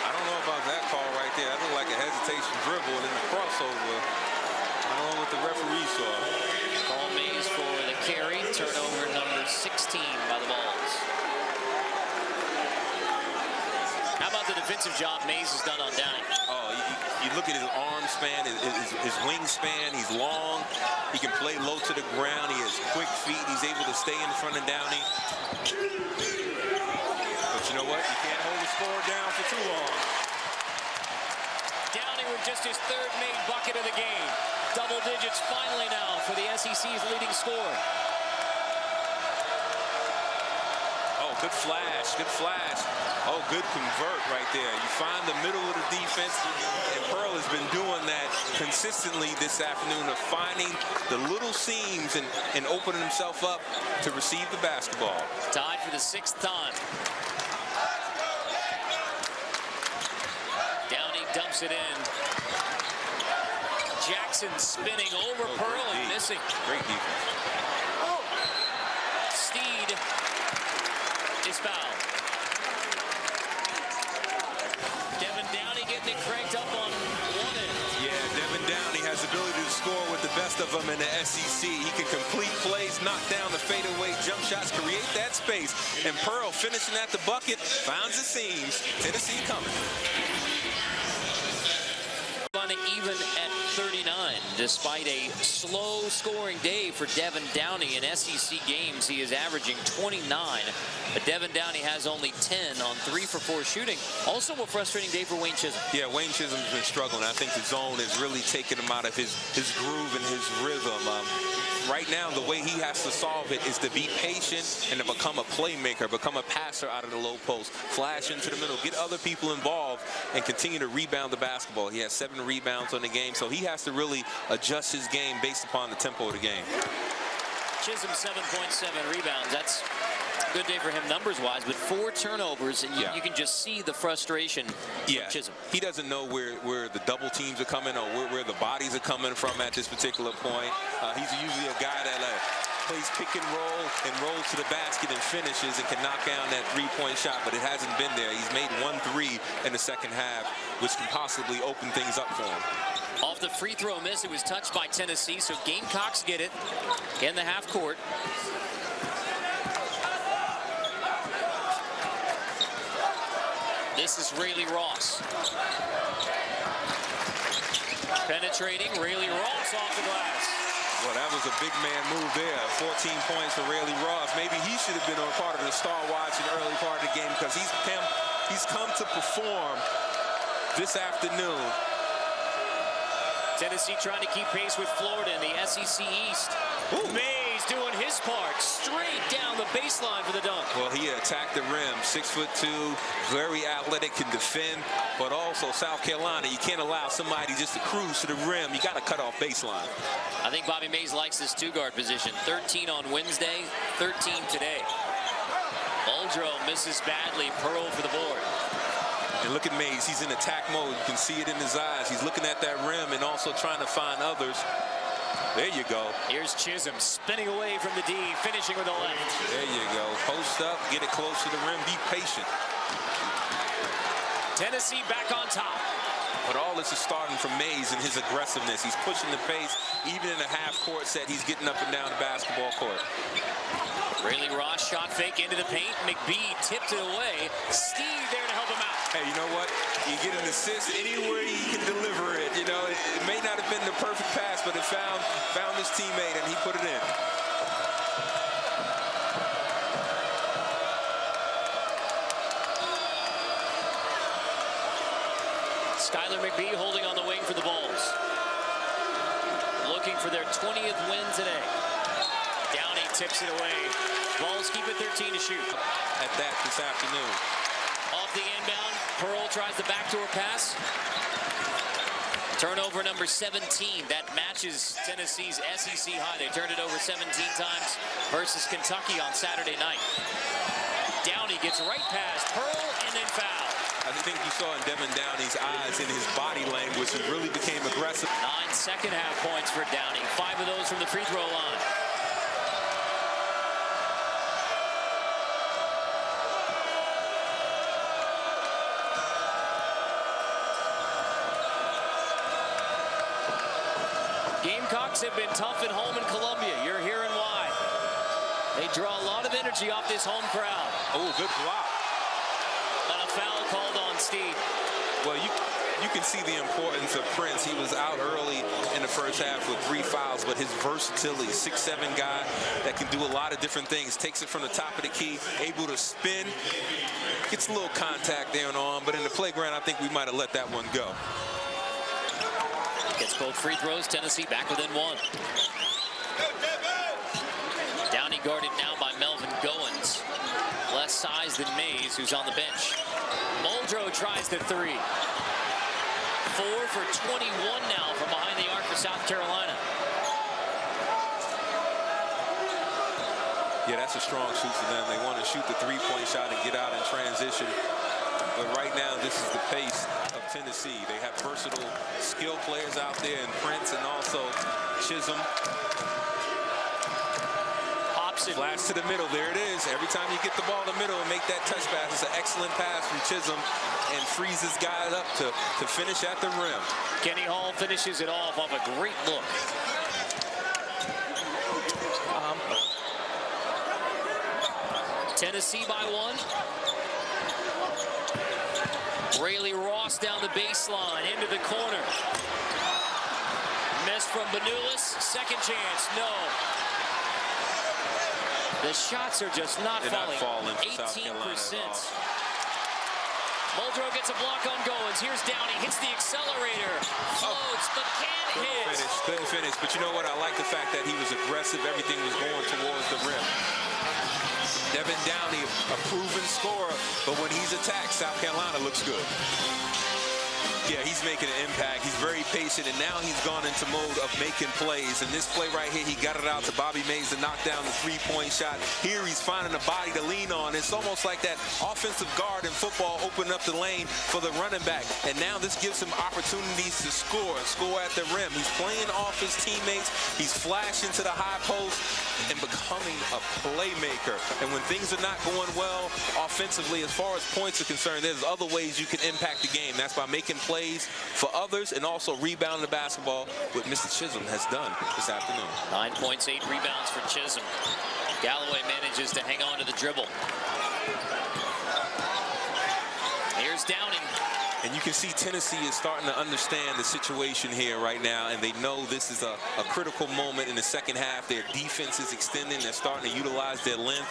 I don't know about that call right there. That looked like a hesitation dribble and then the crossover. I don't know what the referee saw. Call Mays for the carry. Turnover number 16 by the Vols. How about the defensive job Mays has done on Downey? Oh, you look at his arm span, his wingspan. He's long. He can play low to the ground. He has quick feet. He's able to stay in front of Downey. But you know what? You can't hold the score down for too long. Downey with just his third made bucket of the game. Double digits finally now for the SEC's leading scorer. Oh, good flash, good flash. Oh, good convert right there. You find the middle of the defense, and Pearl has been doing that consistently this afternoon of finding the little seams and opening himself up to receive the basketball. Tied for the 6th time. Downey dumps it in. Jackson spinning over Pearl and missing. Great defense. Steed is fouled. Devin Downey getting it cranked up on one end. Yeah, Devin Downey has the ability to score with the best of them in the SEC. He can complete plays, knock down the fadeaway jump shots, create that space. And Pearl finishing at the bucket, finds the seams. Tennessee coming. Even at 39, despite a slow scoring day for Devin Downey in SEC games, he is averaging 29. But Devin Downey has only 10 on 3 for 4 shooting. Also a frustrating day for Wayne Chisholm. Yeah, Wayne Chisholm's been struggling. I think the zone is really taking him out of his groove and his rhythm. Right now, the way he has to solve it is to be patient and to become a playmaker, become a passer out of the low post, flash into the middle, get other people involved, and continue to rebound the basketball. He has 7 rebounds on the game, so he has to really adjust his game based upon the tempo of the game. Chisholm 7.7 rebounds. That's a good day for him numbers-wise, but 4 turnovers, and you can just see the frustration from Chisholm. He doesn't know where the double teams are coming or where the bodies are coming from at this particular point. He's usually a guy that plays pick and roll and rolls to the basket and finishes and can knock down that three-point shot, but it hasn't been there. He's made 1 3 in the second half, which can possibly open things up for him. Off the free throw miss, it was touched by Tennessee, so Gamecocks get it in the half court. This is Rayleigh Ross. Penetrating, Rayleigh Ross off the glass. Well, that was a big man move there. 14 points for Rayleigh Ross. Maybe he should have been a part of the star watch in the early part of the game because he's come to perform this afternoon. Tennessee trying to keep pace with Florida in the SEC East. Ooh. Mays doing his part, straight down the baseline for the dunk. Well, he attacked the rim, 6'2", very athletic, can defend, but also South Carolina, you can't allow somebody just to cruise to the rim. You got to cut off baseline. I think Bobby Mays likes this 2-guard position. 13 on Wednesday, 13 today. Muldrow misses badly, Pearl for the board. And look at Mays, he's in attack mode. You can see it in his eyes. He's looking at that rim and also trying to find others. There you go. Here's Chisholm spinning away from the D, finishing with the left. There you go. Post up, get it close to the rim, be patient. Tennessee back on top. But all this is starting from Mays and his aggressiveness. He's pushing the pace. Even in a half-court set, he's getting up and down the basketball court. Rayleigh Ross shot fake into the paint. McBee tipped it away. Steve there to help him out. Hey, you know what? You get an assist anywhere you can deliver it. You know, it may not have been the perfect pass, but it found his teammate, and he put it in. Skylar McBee holding on the wing for the Vols. Looking for their 20th win today. Downey tips it away. Vols keep it 13 to shoot. At that this afternoon. Off the inbound, Pearl tries the backdoor pass. Turnover number 17. That matches Tennessee's SEC high. They turned it over 17 times versus Kentucky on Saturday night. Downey gets right past Pearl and then foul. I think you saw in Devin Downey's eyes and his body language, he really became aggressive. 9 second-half points for Downey. 5 of those from the free throw line. Gamecocks have been tough at home in Columbia. You're hearing why. They draw a lot of energy off this home crowd. Oh, good block. And a foul called on Steve. Well, you can see the importance of Prince. He was out early in the first half with 3 fouls, but his versatility, 6'7" guy that can do a lot of different things. Takes it from the top of the key, able to spin. Gets a little contact there and on, but in the playground, I think we might have let that one go. Gets both free throws. Tennessee back within 1. Downey guarded now by Melvin Goins. Less size than Mays, who's on the bench. Muldrow tries the 3. 4 for 21 now from behind the arc for South Carolina. Yeah, that's a strong shoot for them. They want to shoot the three-point shot and get out in transition. But right now, this is the pace of Tennessee. They have versatile, skilled players out there in Prince and also Chisholm. Flash to the middle. There it is. Every time you get the ball in the middle and make that touch pass, it's an excellent pass from Chisholm and frees his guy up to finish at the rim. Kenny Hall finishes it off a great look. Tennessee by 1. Rayleigh Ross down the baseline into the corner. Missed from Benulis. Second chance. No. The shots are just not falling. 18%. Muldrow gets a block on Goins. Here's Downey. Hits the accelerator. Floats, but can't hit. Couldn't finish. But you know what? I like the fact that he was aggressive. Everything was going towards the rim. Devin Downey, a proven scorer, but when he's attacked, South Carolina looks good. Yeah, he's making an impact. He's very patient, and now he's gone into mode of making plays. And this play right here, he got it out to Bobby Mays to knock down the three-point shot. Here he's finding a body to lean on. It's almost like that offensive guard in football opening up the lane for the running back. And now this gives him opportunities to score at the rim. He's playing off his teammates. He's flashing to the high post and becoming a playmaker. And when things are not going well offensively, as far as points are concerned, there's other ways you can impact the game. That's by making plays for others and also rebounding the basketball, what Mr. Chisholm has done this afternoon. 9 points, 8 rebounds for Chisholm. Galloway manages to hang on to the dribble. Here's Downey. And you can see Tennessee is starting to understand the situation here right now, and they know this is a critical moment in the second half. Their defense is extending. They're starting to utilize their length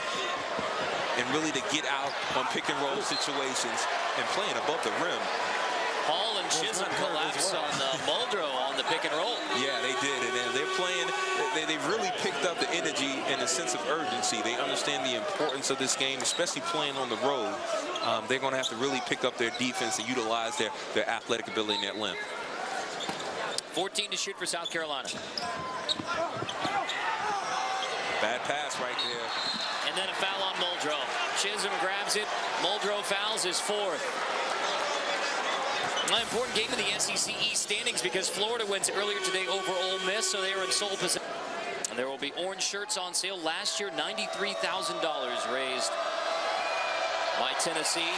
and really to get out on pick and roll situations and playing above the rim. Hall and Chisholm collapse on Muldrow on the pick and roll. Yeah, they did. And they're playing, they've really picked up the energy and a sense of urgency. They understand the importance of this game, especially playing on the road. They're going to have to really pick up their defense and utilize their athletic ability and their length. 14 to shoot for South Carolina. Bad pass right there. And then a foul on Muldrow. Chisholm grabs it. Muldrow fouls his 4th. An important game in the SEC East standings because Florida wins earlier today over Ole Miss, so they are in sole possession. And there will be orange shirts on sale. Last year, $93,000 raised by Tennessee.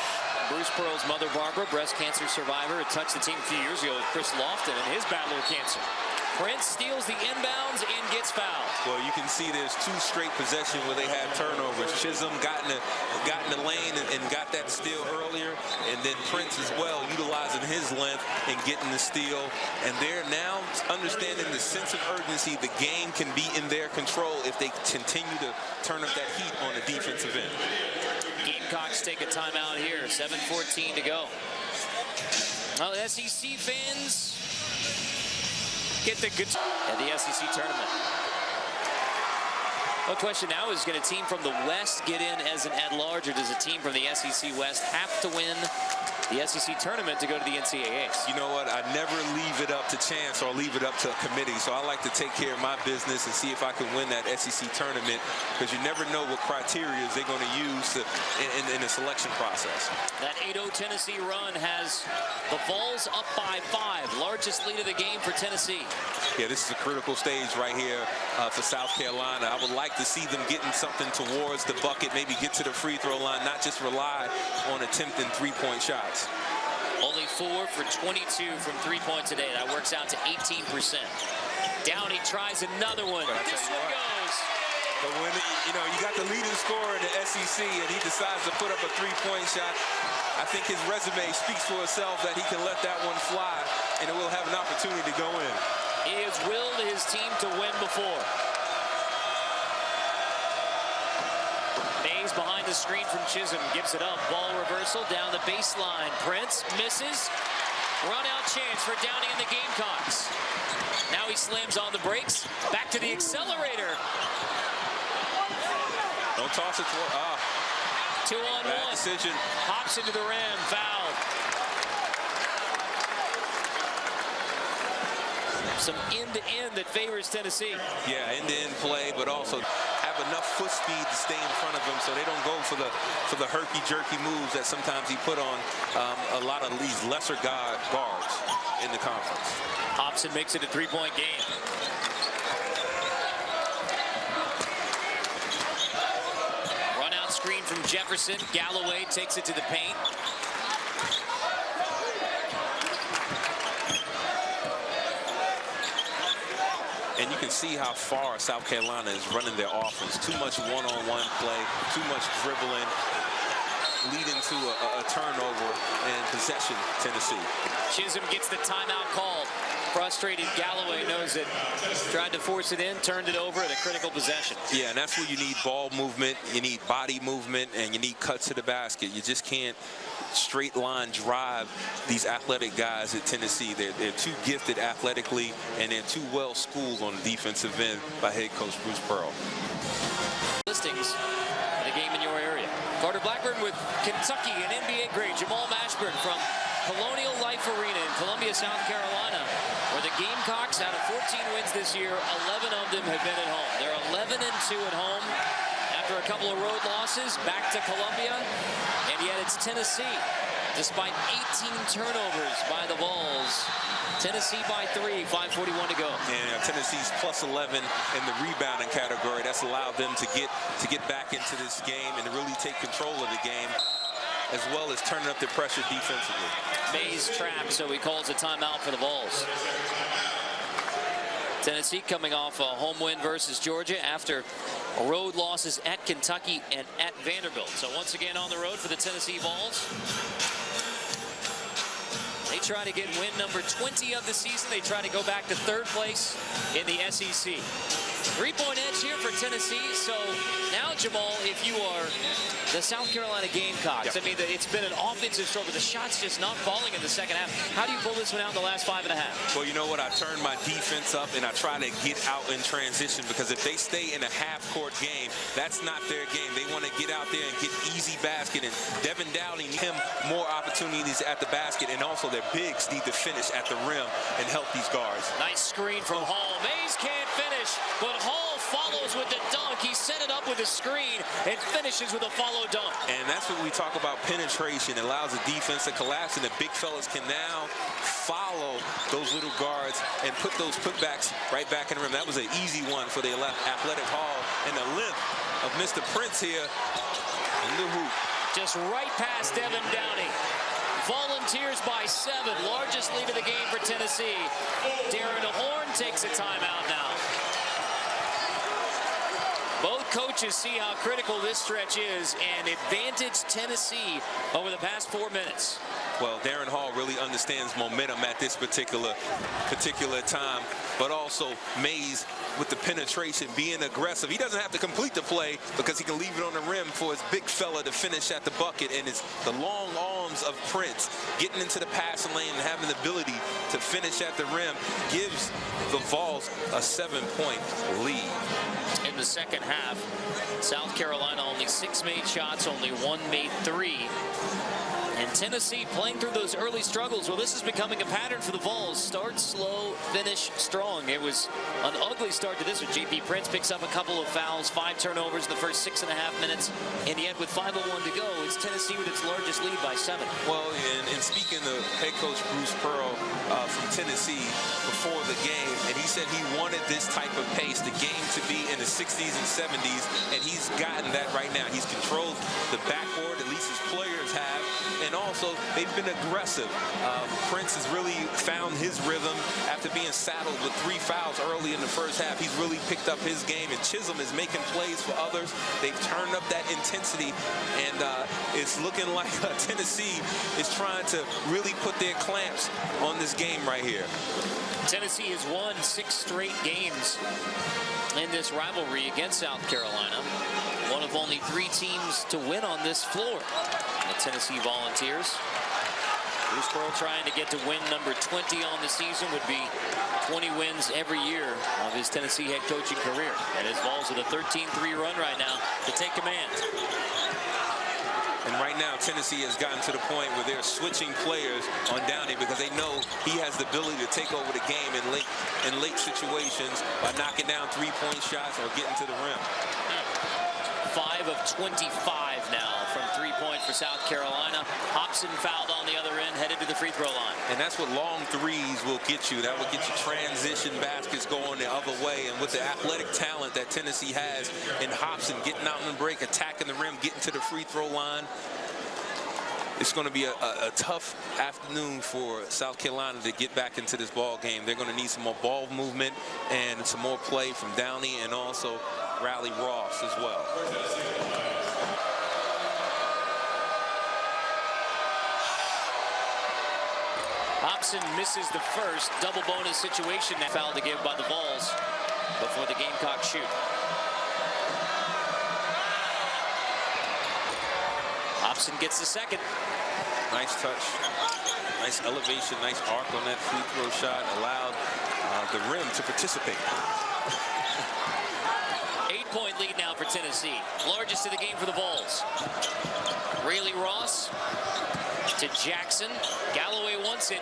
Bruce Pearl's mother, Barbara, breast cancer survivor, had touched the team a few years ago with Chris Lofton and his battle with cancer. Prince steals the inbounds and gets fouled. Well, you can see there's 2 straight possessions where they had turnovers. Chisholm got in the lane and got that steal earlier, and then Prince as well utilizing his length and getting the steal. And they're now understanding the sense of urgency. The game can be in their control if they continue to turn up that heat on the defensive end. Gamecocks take a timeout here. 7:14 to go. Well, the SEC fans get the good at the SEC tournament. The question now is, can a team from the West get in as an at-large, or does a team from the SEC West have to win the SEC tournament to go to the NCAAs. You know what? I never leave it up to chance or leave it up to a committee. So I like to take care of my business and see if I can win that SEC tournament, because you never know what criteria they're going to use in the selection process. That 8-0 Tennessee run has the Vols up by 5. Largest lead of the game for Tennessee. Yeah, this is a critical stage right here for South Carolina. I would like to see them getting something towards the bucket, maybe get to the free throw line, not just rely on attempting three-point shots. Only 4 for 22 from 3-point today. That works out to 18%. Downey tries another one. This one goes. But when you got the leading scorer in the SEC and he decides to put up a three-point shot, I think his resume speaks for itself that he can let that one fly and it will have an opportunity to go in. He has willed his team to win before. Mays behind the screen from Chisholm, gives it up. Ball reversal down the baseline. Prince misses. Run out chance for Downey and the Gamecocks. Now he slams on the brakes. Back to the accelerator. Don't toss it toward. 2-on-1. Bad decision. Hops into the rim. Fouled. Some end-to-end that favors Tennessee. Yeah, end-to-end play, but also have enough foot speed to stay in front of him so they don't go for the herky-jerky moves that sometimes he put on a lot of these lesser guards in the conference. Hobson makes it a three-point game. Run out screen from Jefferson. Galloway takes it to the paint. And you can see how far South Carolina is running their offense. Too much one-on-one play, too much dribbling, leading to a turnover and possession, Tennessee. Chisholm gets the timeout called. Frustrated Galloway knows it. Tried to force it in, turned it over at a critical possession. Yeah, and that's where you need ball movement, you need body movement, and you need cuts to the basket. You just can't straight line drive these athletic guys at Tennessee. They're too gifted athletically, and they're too well schooled on the defensive end by head coach Bruce Pearl. Listings for the game in your area. Carter Blackburn with Kentucky and NBA great Jamal Mashburn from Colonial Life Arena in Columbia, South Carolina, where the Gamecocks, out of 14 wins this year, 11 of them have been at home. They're 11-2 at home after a couple of road losses. Back to Columbia, and yet it's Tennessee. Despite 18 turnovers by the Vols, Tennessee by 3, 5:41 to go. And Tennessee's plus 11 in the rebounding category. That's allowed them to get back into this game and really take control of the game, as well as turning up the pressure defensively. Mays trapped, so he calls a timeout for the Vols. Tennessee coming off a home win versus Georgia after road losses at Kentucky and at Vanderbilt. So once again on the road for the Tennessee Vols. They try to get win number 20 of the season. They try to go back to third place in the SEC. 3-point edge here for Tennessee. So now, Jamal, if you are the South Carolina Gamecocks, I mean, it's been an offensive struggle. The shot's just not falling in the second half. How do you pull this one out in the last 5.5? Well, you know what? I turn my defense up and I try to get out in transition, because if they stay in a half-court game, that's not their game. They want to get out there and get easy basket, and Devin Downey needs him more opportunities at the basket, and also their bigs need to finish at the rim and help these guards. Nice screen from Hall. Mays can't finish, but Hall follows with the dunk. He set it up with a screen and finishes with a follow dunk. And that's what we talk about, penetration. It allows the defense to collapse, and the big fellas can now follow those little guards and put those putbacks right back in the rim. That was an easy one for the athletic Hall, and the length of Mr. Prince here in the hoop. Just right past Devin Downey. Volunteers by 7. Largest lead of the game for Tennessee. Darren Horn takes a timeout now. Both coaches see how critical this stretch is and advantage Tennessee over the past 4 minutes. Well, Darren Hall really understands momentum at this particular time, but also Mays with the penetration, being aggressive. He doesn't have to complete the play because he can leave it on the rim for his big fella to finish at the bucket, and it's the long arms of Prince getting into the passing lane and having the ability to finish at the rim gives the Vols a 7-point lead. In the second half, South Carolina only 6 made shots, only 1 made 3. And Tennessee playing through those early struggles. Well, this is becoming a pattern for the Vols. Start slow, finish strong. It was an ugly start to this one. J.P. Prince picks up a couple of fouls, 5 turnovers in the first 6.5 minutes. And yet with 5:01 to go, it's Tennessee with its largest lead by 7. Well, and speaking of head coach Bruce Pearl from Tennessee before the game, and he said he wanted this type of pace, the game to be in the 60s and 70s, and he's gotten that right now. He's controlled the backboard, at least his players have, and also they've been aggressive. Prince has really found his rhythm after being saddled with 3 fouls early in the first half. He's really picked up his game, and Chisholm is making plays for others. They've turned up that intensity, and it's looking like Tennessee is trying to really put their clamps on this game right here. Tennessee has won 6 straight games in this rivalry against South Carolina. One of only 3 teams to win on this floor. The Tennessee Volunteers. Bruce Pearl trying to get to win number 20 on the season, would be 20 wins every year of his Tennessee head coaching career. And his Vols with a 13-3 run right now to take command. And right now, Tennessee has gotten to the point where they're switching players on Downey because they know he has the ability to take over the game in late situations by knocking down 3-point shots or getting to the rim. 5 of 25 now from 3-point for South Carolina. Hobson fouled on the other end, headed to the free throw line. And that's what long threes will get you. That will get you transition baskets going the other way. And with the athletic talent that Tennessee has in Hobson, getting out on the break, attacking the rim, getting to the free throw line, it's going to be a tough afternoon for South Carolina to get back into this ball game. They're going to need some more ball movement and some more play from Downey and also Riley Ross as well. Hobson misses the first. Double bonus situation. That foul to give by the Vols before the Gamecocks shoot. Hobson gets the second. Nice touch, nice elevation, nice arc on that free throw shot. Allowed the rim to participate. 8-point lead now for Tennessee. Largest of the game for the Vols. Riley Ross to Jackson. Galloway wants it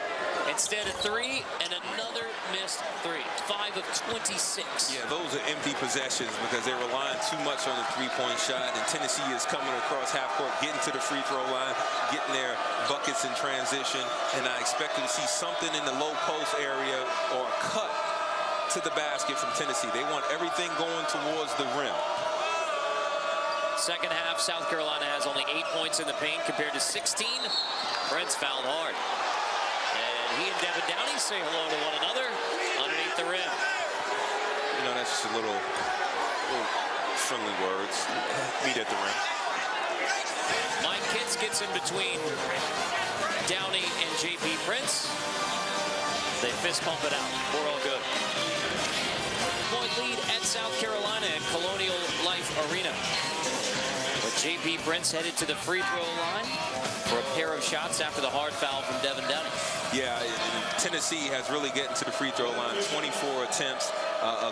instead of 3, and another missed 3. 5 of 26. Yeah, those are empty possessions because they're relying too much on the 3-point shot, and Tennessee is coming across half court, getting to the free throw line, getting their buckets in transition, and I expect to see something in the low post area or a cut to the basket from Tennessee. They want everything going towards the rim. Second half, South Carolina has only 8 points in the paint compared to 16. Prince fouled hard. And he and Devin Downey say hello to one another underneath the rim. You know, that's just a little friendly words. Meet at the rim. Mike Kitts gets in between Downey and J.P. Prince. They fist pump it out. We're all good. Point lead at South Carolina at Colonial Life Arena. With J.P. Prince headed to the free throw line for a pair of shots after the hard foul from Devin Downey. Yeah, Tennessee has really gotten to the free throw line. 24 attempts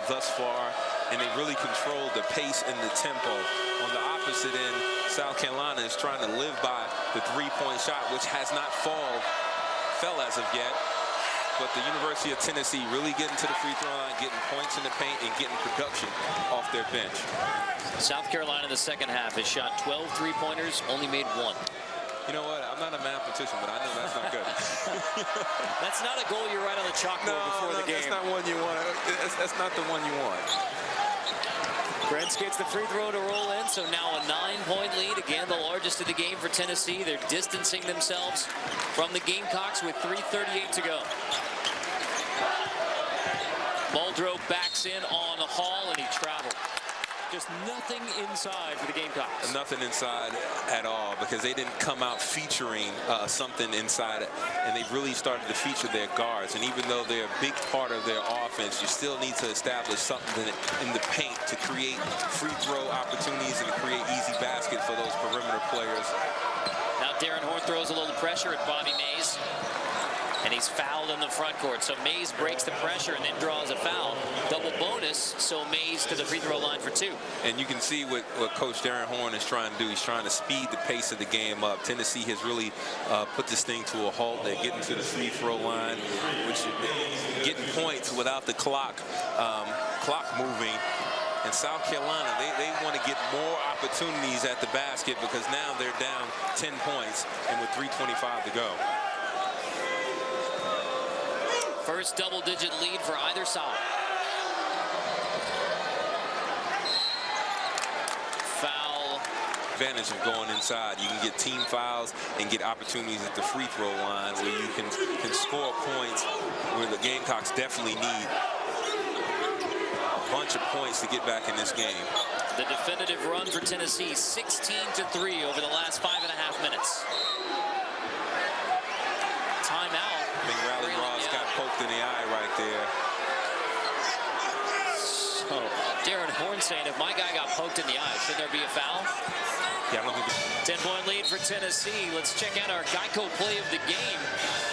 thus far, and they really controlled the pace and the tempo. On the opposite end, South Carolina is trying to live by the 3-point shot, which has not fell as of yet. But the University of Tennessee really getting to the free throw line, getting points in the paint, and getting production off their bench. South Carolina in the second half has shot 12 three-pointers, only made 1. You know what? I'm not a mathematician, but I know that's not good. That's not a goal you write on the chalkboard before the game. That's not one you want. That's not the one you want. Prince gets the free throw to roll in, so now a 9-point lead. Again, the largest of the game for Tennessee. They're distancing themselves from the Gamecocks with 3:38 to go. Muldrow backs in on Hall, and he traveled. Just nothing inside for the Gamecocks. Nothing inside at all because they didn't come out featuring something inside, and they really started to feature their guards. And even though they're a big part of their offense, you still need to establish something in the paint to create free throw opportunities and to create easy baskets for those perimeter players. Now Darren Horn throws a little pressure at Bobby Mays. and he's fouled in the front court. So Mays breaks the pressure and then draws a foul. Double bonus, so Mays to the free throw line for 2. And you can see what Coach Darren Horn is trying to do. He's trying to speed the pace of the game up. Tennessee has really put this thing to a halt. They're getting to the free throw line, which getting points without the clock moving. And South Carolina, they want to get more opportunities at the basket because now they're down 10 points and with 3:25 to go. First double-digit lead for either side. Foul. Advantage of going inside. You can get team fouls and get opportunities at the free throw line where you can score points where the Gamecocks definitely need a bunch of points to get back in this game. The definitive run for Tennessee, 16-3 over the last 5.5 minutes. Timeout. I think Riley Ross got poked in the eye right there. So Darren Horn saying if my guy got poked in the eye, should there be a foul? Yeah, I don't think 10-point lead for Tennessee. Let's check out our Geico play of the game.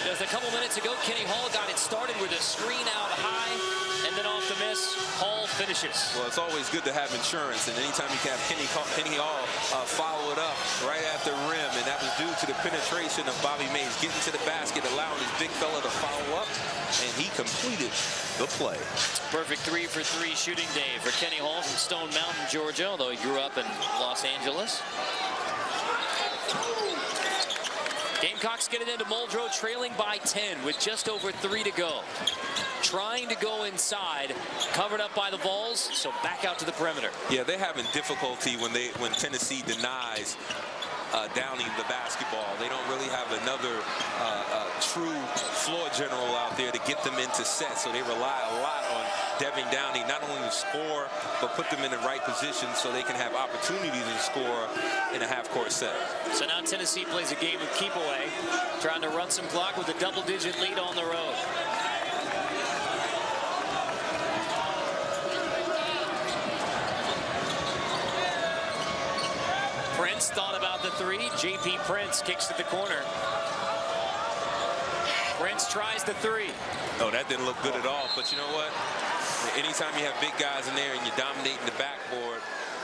Just a couple minutes ago, Kenny Hall got it started with a screen out high, and then off the miss, Hall finishes. Well, it's always good to have insurance, and anytime you can have Kenny Hall follow it up right at the rim, and that was due to the penetration of Bobby Mays getting to the basket, allowing his big fella to follow up, and he completed the play. Perfect 3-for-3 shooting day for Kenny Hall from Stone Mountain, Georgia, although he grew up in Los Angeles. Gamecocks get it into Muldrow, trailing by 10 with just over 3 to go. Trying to go inside, covered up by the Vols, so back out to the perimeter. Yeah, they're having difficulty when Tennessee denies Downing the basketball. They don't really have another true floor general out there to get them into sets, so they rely a lot on Devin Downing not only to score, but put them in the right position so they can have opportunities to score in a half-court set. So now Tennessee plays a game of keep away, trying to run some clock with a double-digit lead on the road. Prince thought about the three. J.P. Prince kicks at the corner. Prince tries the three. Oh, that didn't look good at all, but you know what? Anytime you have big guys in there and you're dominating the backboard,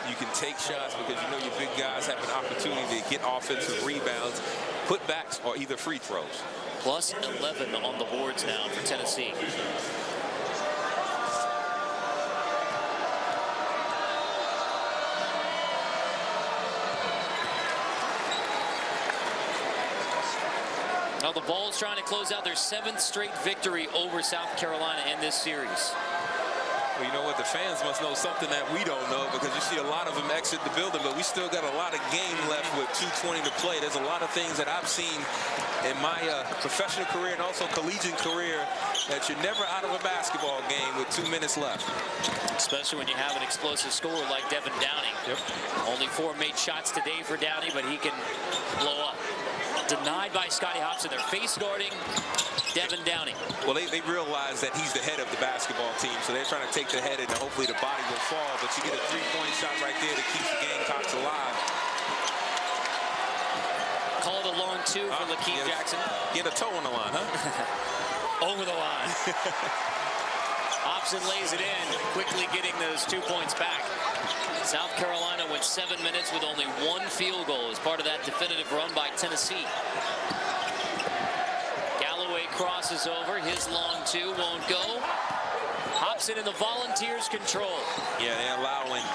you can take shots because you know your big guys have an opportunity to get offensive rebounds, putbacks, or either free throws. Plus 11 on the boards now for Tennessee. Now the Vols trying to close out their 7th straight victory over South Carolina in this series. Well, you know what? The fans must know something that we don't know because you see a lot of them exit the building, but we still got a lot of game left with 2:20 to play. There's a lot of things that I've seen in my professional career and also collegiate career that you're never out of a basketball game with 2 minutes left. Especially when you have an explosive scorer like Devin Downing. Yep. Only 4 made shots today for Downing, but he can blow up. Denied by Scotty Hopson. They're face guarding Devin Downing. Well, they realize that he's the head of the basketball team, so they're trying to take the head and hopefully the body will fall. But you get a 3-point shot right there to keep the Gamecocks alive. Call it a long 2 for Lakeith Jackson. Get a toe on the line, huh? Over the line. Hopson lays it in, quickly getting those 2 points back. South Carolina went 7 minutes with only 1 field goal as part of that definitive run by Tennessee. Galloway crosses over. His long 2 won't go. Hopson in the Volunteers' control. Yeah, they're allowing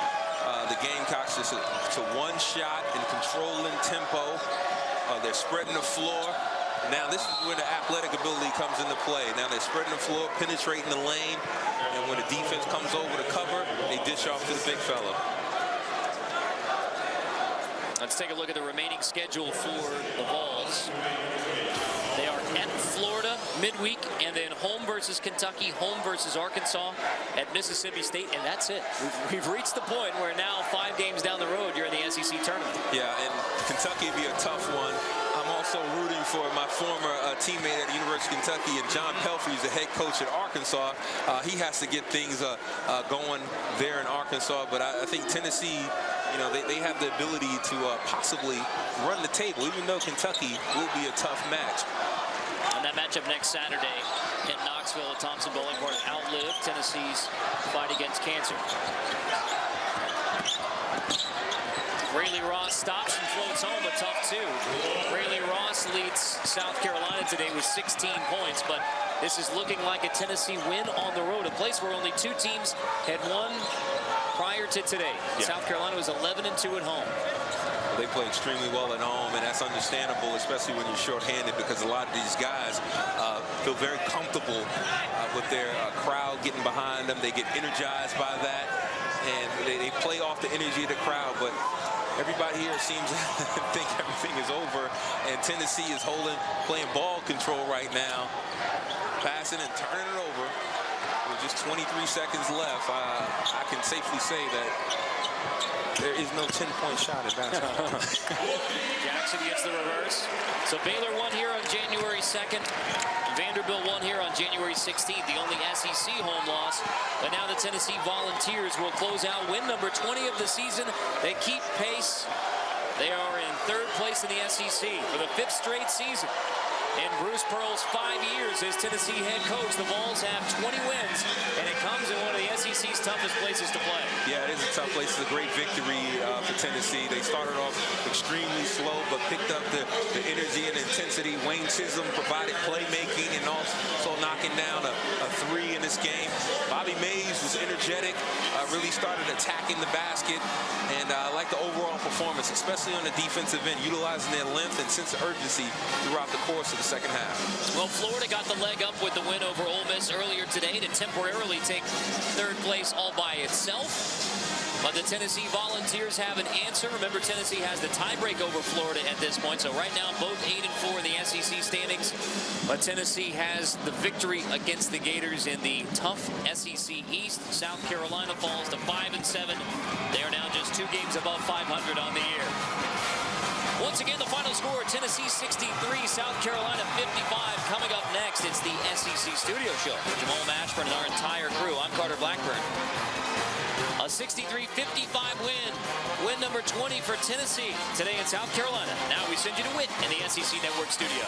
the Gamecocks to one shot and controlling tempo. They're spreading the floor. Now this is where the athletic ability comes into play. Now they're spreading the floor, penetrating the lane, and when the defense comes over to cover, they dish off to the big fella. Let's take a look at the remaining schedule for the Vols. They are at Florida midweek, and then home versus Kentucky, home versus Arkansas, at Mississippi State, and that's it. We've reached the point where now 5 games down the road, you're in the SEC tournament. Yeah, and Kentucky would be a tough one. I'm also rooting for my former teammate at the University of Kentucky, and John Pelfrey is the head coach at Arkansas. He has to get things going there in Arkansas, but I think Tennessee, you know, they have the ability to possibly run the table, even though Kentucky will be a tough match. And that matchup next Saturday in Knoxville at Thompson Bowling Park outlived Tennessee's fight against cancer. Rayleigh Ross stops and floats home a tough two. Rayleigh Ross leads South Carolina today with 16 points, but this is looking like a Tennessee win on the road, a place where only two teams had won prior to today. Yeah. South Carolina was 11-2 at home. They play extremely well at home, and that's understandable, especially when you're shorthanded, because a lot of these guys feel very comfortable with their crowd getting behind them. They get energized by that, and they play off the energy of the crowd. But everybody here seems to think everything is over, and Tennessee is playing ball control right now, passing and turning it over. With just 23 seconds left, I can safely say that there is no 10-point shot at that time. Jackson gets the reverse. So Baylor won here on January 2nd. Vanderbilt won here on January 16th, the only SEC home loss. But now the Tennessee Volunteers will close out win number 20 of the season. They keep pace. They are in third place in the SEC for the 5th straight season. In Bruce Pearl's 5 years as Tennessee head coach, the Vols have 20 wins, and it comes in one of the SEC's toughest places to play. Yeah, it is a tough place. It's a great victory for Tennessee. They started off extremely slow, but picked up the energy and intensity. Wayne Chisholm provided playmaking and also knocking down a three in this game. Bobby Mays was energetic, really started attacking the basket, and I like the overall performance, especially on the defensive end, utilizing their length and sense of urgency throughout the course of the second half. Well, Florida got the leg up with the win over Ole Miss earlier today to temporarily take third place all by itself. But the Tennessee Volunteers have an answer. Remember, Tennessee has the tiebreak over Florida at this point. So right now, both 8-4 in the SEC standings. But Tennessee has the victory against the Gators in the tough SEC East. South Carolina falls to 5-7. They are now just 2 games above 500 on the year. Once again, the final score, Tennessee 63, South Carolina 55. Coming up next, it's the SEC Studio Show. For Jamal Mashburn and our entire crew, I'm Carter Blackburn. A 63-55 win. Win number 20 for Tennessee today in South Carolina. Now we send you to Witt in the SEC Network studio.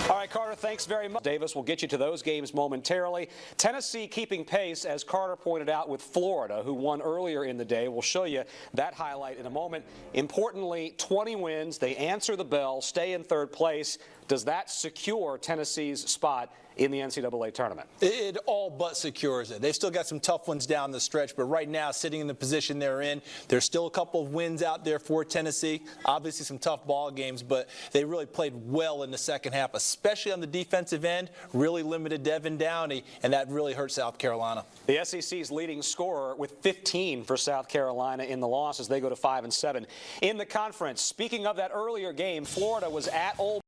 All right, Carter, thanks very much. Davis will get you to those games momentarily. Tennessee keeping pace, as Carter pointed out, with Florida, who won earlier in the day. We'll show you that highlight in a moment. Importantly, 20 wins. They answer the bell, stay in third place. Does that secure Tennessee's spot in the NCAA tournament? It all but secures it. They've still got some tough ones down the stretch, but right now, sitting in the position they're in, there's still a couple of wins out there for Tennessee. Obviously, some tough ball games, but they really played well in the second half, especially on the defensive end. Really limited Devin Downey, and that really hurt South Carolina. The SEC's leading scorer with 15 for South Carolina in the loss as they go to 5-7 in the conference. Speaking of that earlier game, Florida was at Ole